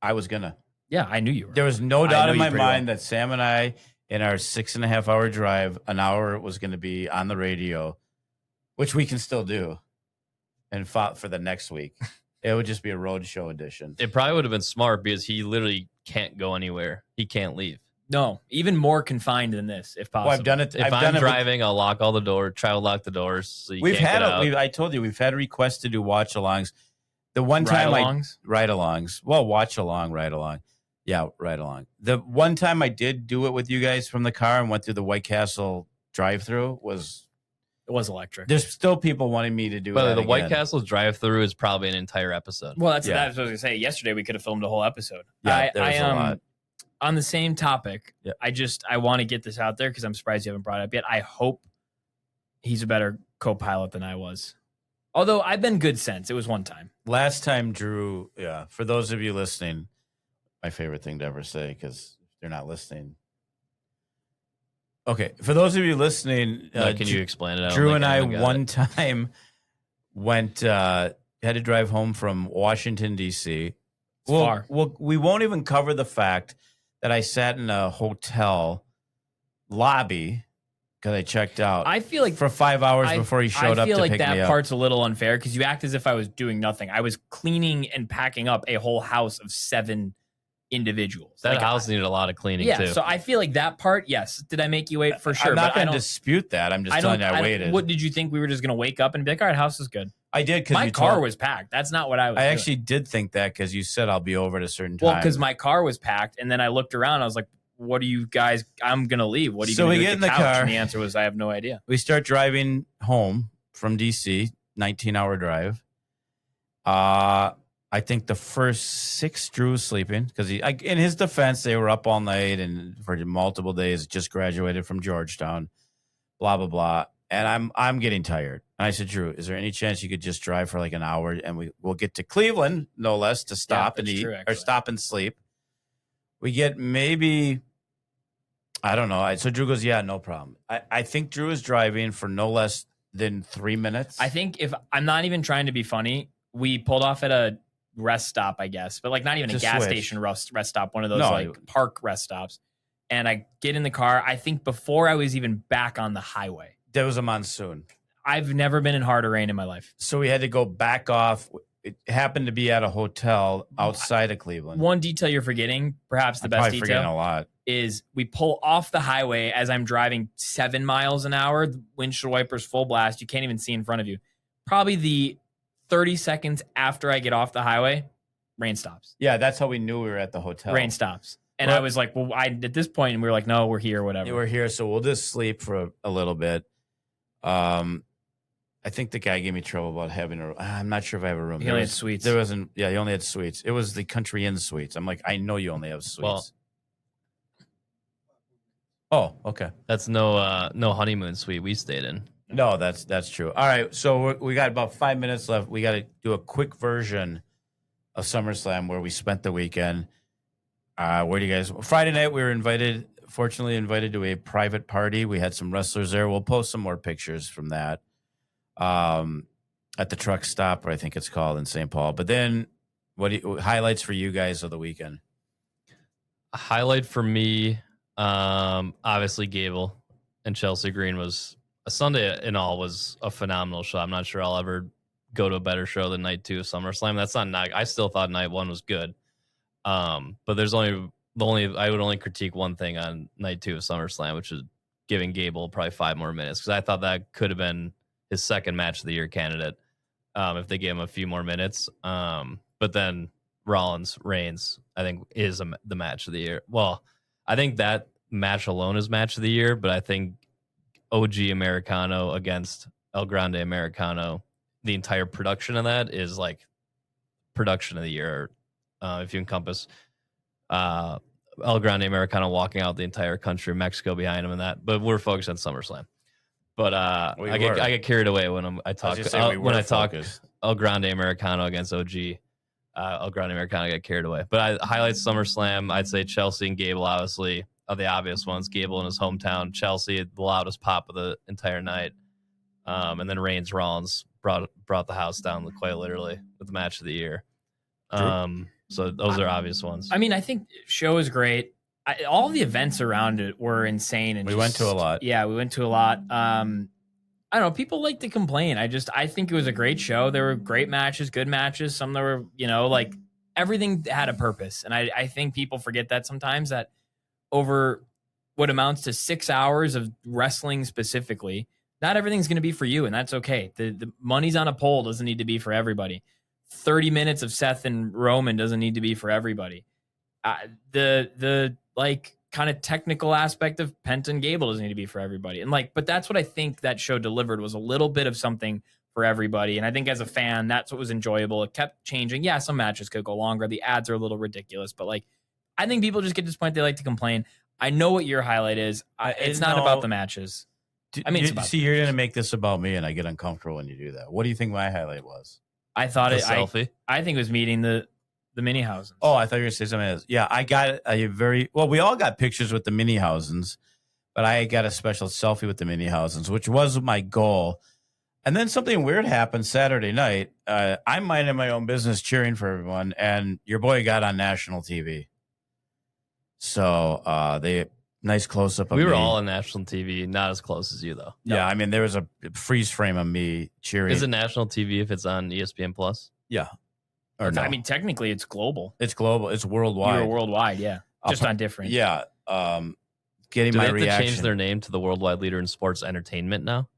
I was gonna. Yeah, I knew you were. There was no I doubt know in you my pretty mind well. that Sam and I, in our 6.5 hour drive, an hour was going to be on the radio, which we can still do, and fought for the next week. It would just be a road show edition. It probably would have been smart because he literally can't go anywhere. He can't leave. No, even more confined than this, if possible. Well, I've done it. If I'm driving, I'll lock all the doors. Try to lock the doors. So you We've can't had get out. I told you we've had requests to do watch alongs. The one time Ride-alongs? ride alongs. Well, watch along, ride along. Yeah, ride along. The one time I did do it with you guys from the car and went through the White Castle drive-through was. It was electric. There's still people wanting me to do But that the White again. Castle drive-through is probably an entire episode. Well, that's Yeah. what I was going to say. Yesterday, we could have filmed a whole episode. Yeah, there was a lot. On the same topic, Yeah. I want to get this out there because I'm surprised you haven't brought it up yet. I hope he's a better co-pilot than I was. Although I've been good since. It was one time. Last time, Drew, yeah, for those of you listening, my favorite thing to ever say because they're not listening. Okay, for those of you listening, Can you explain it? don't Drew think and I anyone got one it. time had to drive home from Washington, D.C. far. We won't even cover the fact that I sat in a hotel lobby because I checked out. I feel like for 5 hours before he showed up I feel to like pick me that up. part's a little unfair because you act as if I was doing nothing. I was cleaning and packing up a whole house of 7 individuals. That Like, house needed a lot of cleaning yeah, too. so I feel like that part, yes. Did I make you wait? For sure. I'm not but I going to don't. dispute that. I'm just I telling don't. you I I don't- waited. What did you think we were just going to wake up and be like, all right, house is good? I did because My car was packed. That's not what I was. I doing. actually did think that because you said I'll be over at a certain time. Well, because my car was packed, and then I looked around. I was like, "What are you guys? I'm gonna leave. What are you So gonna we do get with in the the couch?" car. And the answer was, "I have no idea." we start driving home from DC, 19-hour drive. I think the first 6 Drew was sleeping because in his defense, they were up all night and for multiple days, just graduated from Georgetown, blah, blah, blah. And I'm getting tired. And I said, Drew, is there any chance you could just drive for like an hour and we'll get to Cleveland, no less, to stop and that's eat true, or actually. stop and sleep. We get maybe, I don't know. So Drew goes, yeah, no problem. I think Drew is driving for no less than 3 minutes. I think if I'm not even trying to be funny, we pulled off at a rest stop, I guess, but like not even a Just gas switch. station rest stop, one of those No, like park rest stops. And I get in the car. I think before I was even back on the highway. There was a monsoon. I've never been in harder rain in my life. So we had to go back off. It happened to be at a hotel outside of Cleveland. One detail you're forgetting, perhaps the I'm best probably forgetting detail, a lot. is we pull off the highway as I'm driving 7 miles an hour, the windshield wipers full blast. You can't even see in front of you. Probably the 30 seconds after I get off the highway, rain stops. Yeah, that's how we knew we were at the hotel. Rain stops. And Well- I was like, well, at this point, we were like, no, we're here, whatever. You were here, so we'll just sleep for a little bit. I think the guy gave me trouble about having a. I'm not sure if I have a room. He only had suites. There wasn't. Yeah, he only had suites. It was the Country Inn suites. I'm like, I know you only have suites. Well, oh, okay. That's no honeymoon suite we stayed in. No, that's true. All right, so we got about 5 minutes left. We got to do a quick version of SummerSlam where we spent the weekend. Where do you guys? Friday night we were fortunately invited to a private party. We had some wrestlers there. We'll post some more pictures from that. At the truck stop, or I think it's called, in St. Paul. But then, highlights for you guys of the weekend? A highlight for me, obviously Gable and Chelsea Green was a Sunday in all was a phenomenal show. I'm not sure I'll ever go to a better show than night 2 of SummerSlam. That's not I still thought night 1 was good. But there's I would only critique one thing on night 2 of SummerSlam, which is giving Gable probably 5 more minutes, because I thought that could have been his second match of the year candidate if they gave him a few more minutes. But then Rollins Reigns, I think, is the match of the year. Well, I think that match alone is match of the year, but I think OG Americano against El Grande Americano, the entire production of that is like production of the year. If you encompass El Grande Americano walking out the entire country of Mexico behind him and that, but we're focused on SummerSlam. But I get carried away when I talk El Grande Americano against OG. El Grande Americano get carried away. But I highlight SummerSlam. I'd say Chelsea and Gable, obviously, are the obvious ones. Gable in his hometown, Chelsea the loudest pop of the entire night, and then Reigns Rollins brought the house down quite literally with the match of the year. So those are obvious ones. I mean, I think show is great. All the events around it were insane, and we went to a lot. Yeah, we went to a lot. I don't know. People like to complain. I think it was a great show. There were great matches, good matches. Some that were, like everything had a purpose, and I think people forget that sometimes, that over what amounts to 6 hours of wrestling specifically, not everything's going to be for you, and that's okay. The money's on a pole doesn't need to be for everybody. 30 minutes of Seth and Roman doesn't need to be for everybody. The like kind of technical aspect of Penta and Gable doesn't need to be for everybody. And but that's what I think that show delivered, was a little bit of something for everybody. And I think as a fan, that's what was enjoyable. It kept changing. Yeah, some matches could go longer. The ads are a little ridiculous, but I think people just get to this point, they like to complain. I know what your highlight is. It's not about the matches. You're going to make this about me, and I get uncomfortable when you do that. What do you think my highlight was? I thought selfie. I think it was meeting the Mini-Hausens. Oh, I thought you were going to say something else. Yeah, I got we all got pictures with the Mini-Hausens, but I got a special selfie with the Mini-Hausens, which was my goal. And then something weird happened Saturday night. I'm minding my own business, cheering for everyone, and your boy got on national TV. So they nice close up of me. We were all on national TV, not as close as you though. Yeah, I mean there was a freeze frame of me cheering. Is it national TV if it's on ESPN Plus? Yeah. Or no. I mean, technically, it's global. It's global. It's worldwide. You're worldwide, yeah. Just on different. Yeah. Getting Do my they have reaction. to change their name to the worldwide leader in sports entertainment now?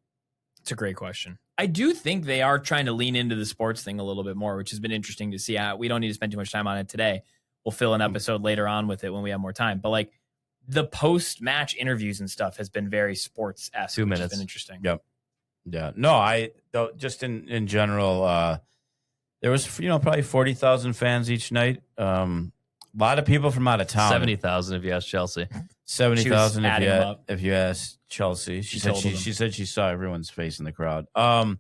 It's a great question. I do think they are trying to lean into the sports thing a little bit more, which has been interesting to see. We don't need to spend too much time on it today. We'll fill an episode later on with it when we have more time. But the post-match interviews and stuff has been very sports-esque. 2 minutes. Which has been interesting. Yep. Yeah. No, just in general, there was, probably 40,000 fans each night. A lot of people from out of town. 70,000 if you ask Chelsea. 70,000 if you ask Chelsea. She said she saw everyone's face in the crowd. A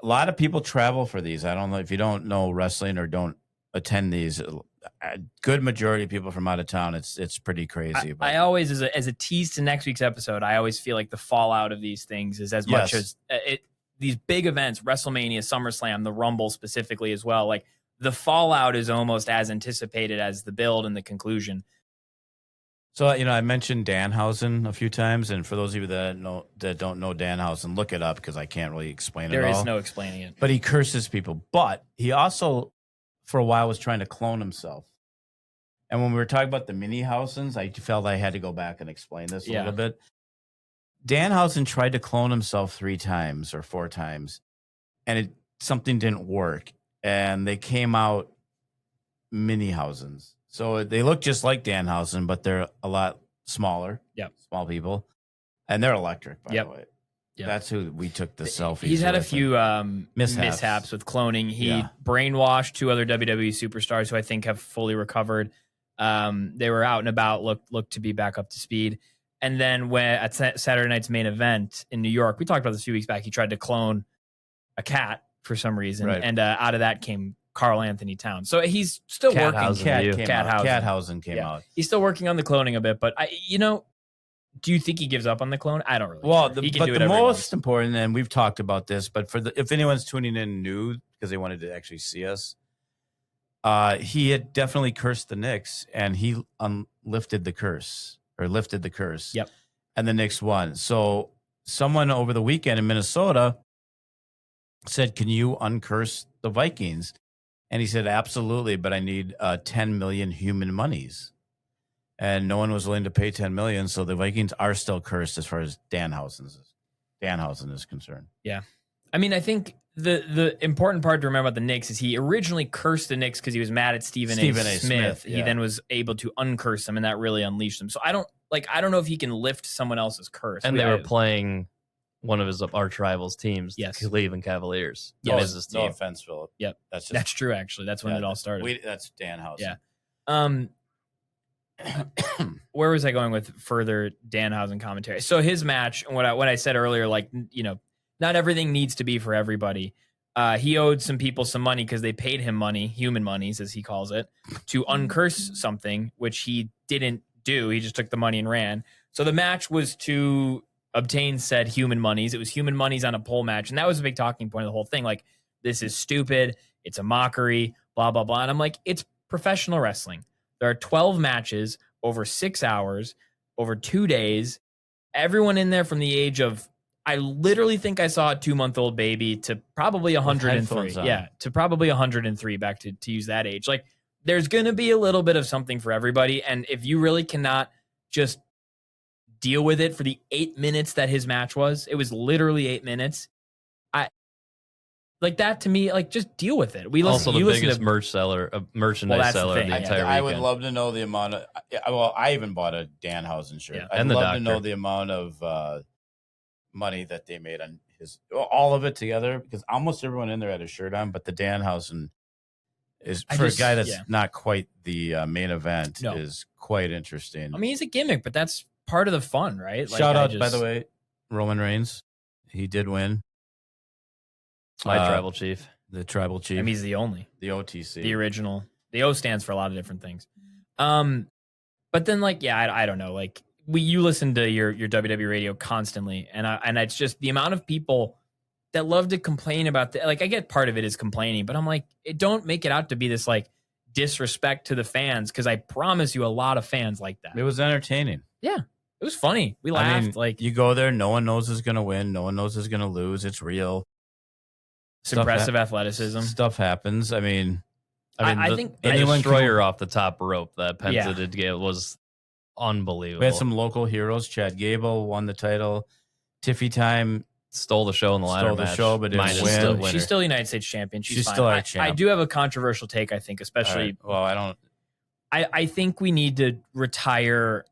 lot of people travel for these. I don't know if you don't know wrestling or don't attend these. A good majority of people from out of town. It's pretty crazy. I always, as a tease to next week's episode, I always feel like the fallout of these things is as much as these big events, WrestleMania, SummerSlam, the Rumble specifically as well. The fallout is almost as anticipated as the build and the conclusion. So, I mentioned Danhausen a few times, and for those of you that don't know Danhausen, look it up because I can't really explain it all. There is no explaining it. But he curses people. But he also, for a while, was trying to clone himself. And when we were talking about the Mini-Hausens, I felt I had to go back and explain this a little bit. Danhausen tried to clone himself 3 times or 4 times, and something didn't work. And they came out Mini-Hausens. So they look just like Danhausen, but they're a lot smaller. Yep. Small people. And they're electric, by the way. That's who we took the selfie. He's had a few mishaps with cloning. He brainwashed 2 other WWE superstars who I think have fully recovered. They were out and about, looked to be back up to speed. And then when at Saturday night's main event in New York, we talked about this a few weeks back, he tried to clone a cat for some reason. Right. And out of that came Carl Anthony Towns. So he's still working. Cathausen came out. He's still working on the cloning a bit, but do you think he gives up on the clone? I don't really. Well, the most important, and we've talked about this, but if anyone's tuning in new because they wanted to actually see us, he had definitely cursed the Knicks, and he lifted the curse. Yep. And the Knicks won. So someone over the weekend in Minnesota said, "Can you uncurse the Vikings?" And he said, "Absolutely, but I need 10 million human monies." And no one was willing to pay 10 million, so the Vikings are still cursed as far as Danhausen is concerned. Yeah, I mean, I think the important part to remember about the Knicks is he originally cursed the Knicks because he was mad at Stephen A. Smith. He then was able to uncurse them, and that really unleashed them. So I don't know if he can lift someone else's curse. And they were playing one of his arch rivals teams, the Cleveland Cavaliers. Yes, no offense, Philip. Yep, that's true. Actually, that's when it all started. That's Danhausen. Yeah. Where was I going with further Danhausen commentary? So his match, and what I said earlier, not everything needs to be for everybody. He owed some people some money because they paid him money, human monies as he calls it, to uncurse something, which he didn't do. He just took the money and ran. So the match was to obtain said human monies. It was human monies on a pole match, and that was a big talking point of the whole thing. Like, this is stupid. It's a mockery. Blah blah blah. And I'm like, it's professional wrestling. There are 12 matches over 6 hours, over 2 days. Everyone in there from the age of, I literally think I saw a 2-month-old baby to probably 103. Yeah, to probably 103 back to use that age. Like, there's going to be a little bit of something for everybody. And if you really cannot just deal with it for the 8 minutes that his match was, it was literally 8 minutes. Like that to me, just deal with it. Also the biggest merchandise seller of the entire weekend. I would love to know the amount of. Well, I even bought a Danhausen shirt. I'd love to know the amount of money that they made on all of it together, because almost everyone in there had a shirt on, but the Danhausen is for a guy that's not quite the main event is quite interesting. I mean, he's a gimmick, but that's part of the fun, right? Shout out, by the way, Roman Reigns. He did win. My tribal chief. The tribal chief. I mean, he's the only. The OTC. The original. The O stands for a lot of different things. But then, I don't know. You listen to your WWE radio constantly, and it's just the amount of people that love to complain about I get part of it is complaining, but I'm like, don't make it out to be this disrespect to the fans, because I promise you a lot of fans like that. It was entertaining. Yeah. It was funny. We laughed. You go there, no one knows who's going to win. No one knows who's going to lose. It's real. It's impressive athleticism. Stuff happens. I think the destroyer off the top rope that Penta did get was unbelievable. We had some local heroes. Chad Gable won the title. Tiffy Time stole the show in the ladder match. But didn't win. She's still United States champion. She's fine. Still our champ. I do have a controversial take, I think, especially. Right. Well, I don't. I think we need to retire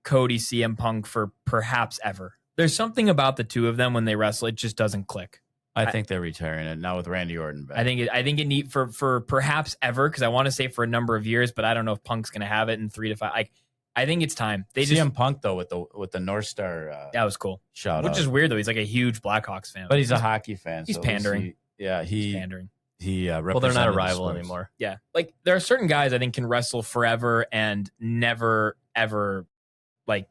Cody CM Punk for perhaps ever. There's something about the two of them when they wrestle, it just doesn't click. I think they're retiring it now with Randy Orton back. I think it need for perhaps ever, because I want to say for a number of years, but I don't know if Punk's going to have it in 3 to 5. I think it's time. CM Punk though with the North Star. That was cool. Which is weird though. He's a huge Blackhawks fan, but he's a hockey fan. He's pandering. He's pandering. They're not a rival anymore. Yeah, there are certain guys I think can wrestle forever and never ever.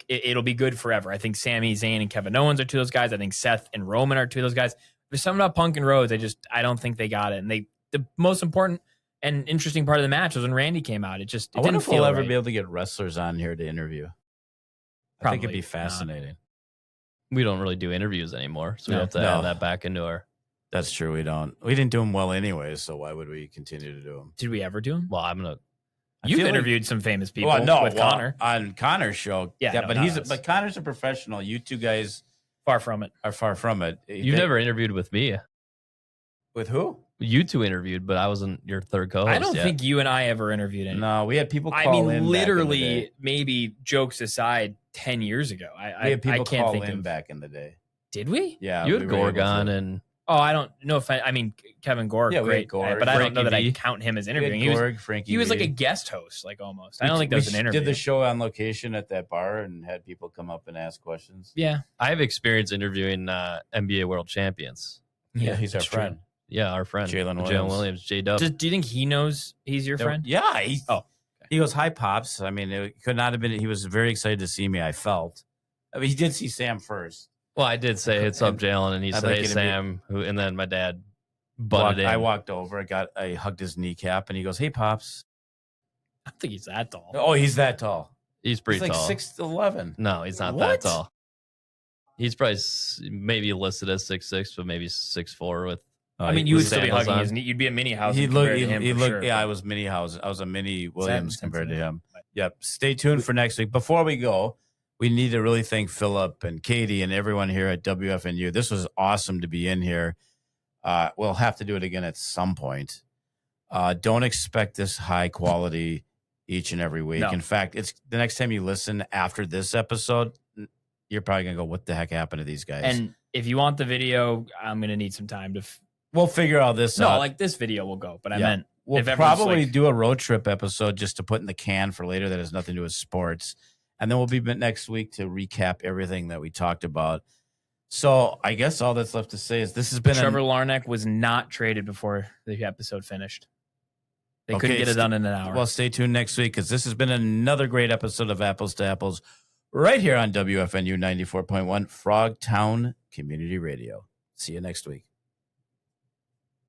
It'll be good forever. I think Sami Zayn and Kevin Owens are two of those guys. I think Seth and Roman are two of those guys. There's something about Punk and Rhodes. I don't think they got it. And the most important and interesting part of the match was when Randy came out. It I wonder if we'll ever be able to get wrestlers on here to interview. I think it'd be fascinating. We don't really do interviews anymore, so we have to add that back into our. That's true. We don't. We didn't do them well anyways, so why would we continue to do them? Did we ever do them? Well, You've interviewed some famous people. With Connor on Connor's show. But Connor's a professional. You two guys far from it. Are far from it. You never interviewed with me. With who? You two interviewed, but I wasn't your third co-host. I don't think you and I ever interviewed anyone. No, we had people call in. Literally, maybe jokes aside, 10 years ago. We had people call in back in the day. Did we? Yeah, You we had were able Gorgon to. and Oh, I don't know if I mean, Kevin Gore, Yeah, we had great, Gore. but I don't know that Frankie I V. count him as We had interviewing. Gorg, Frankie He was like V. a guest host, like almost. I don't think that was an We interview. did the show on location at that bar and had people come up and ask questions. Yeah. I have experience interviewing NBA world champions. Yeah, he's our that's true. friend. Yeah, our friend Jalen Williams, J-Dub. Do you think he knows he's your friend? Yeah. Oh, He goes, "Hi, pops." I mean, it could not have been. He was very excited to see me. I felt. I mean, he did see Sam first. Well, I did say it's up, Jalen, and he I'd said, like "Hey, you to Sam," and then my dad butted in. I walked over. I hugged his kneecap, and he goes, "Hey, pops." I don't think he's that tall. Oh, he's that tall. He's pretty He's like tall. 6'11". No, he's not What? that tall. He's probably maybe listed as 6'6", but maybe 6'4" with. I mean, you would still be sandals hugging on. his knee. You'd be a mini house. He compared looked. to him He for looked. sure. Yeah, I was mini house. I was a mini Williams compared to him. But- Yep. Stay tuned for next week. Before we go, we need to really thank Philip and Katie and everyone here at WFNU. This was awesome to be in here. We'll have to do it again at some point. Don't expect this high quality each and every week. No. In fact, it's the next time you listen after this episode, you're probably gonna go, "What the heck happened to these guys?" And if you want the video, I'm gonna need some time to. we'll figure all this No, out. like this video will go, but I Yeah. meant We'll if everyone's probably like- do a road trip episode just to put in the can for later that has nothing to do with sports. And then we'll be next week to recap everything that we talked about. So I guess all that's left to say is this has been Trevor Larnach was not traded before the episode finished. They couldn't Okay, get it done in an hour. Well, stay tuned next week because this has been another great episode of Apples to Apples right here on WFNU 94.1 Frogtown Community Radio. See you next week.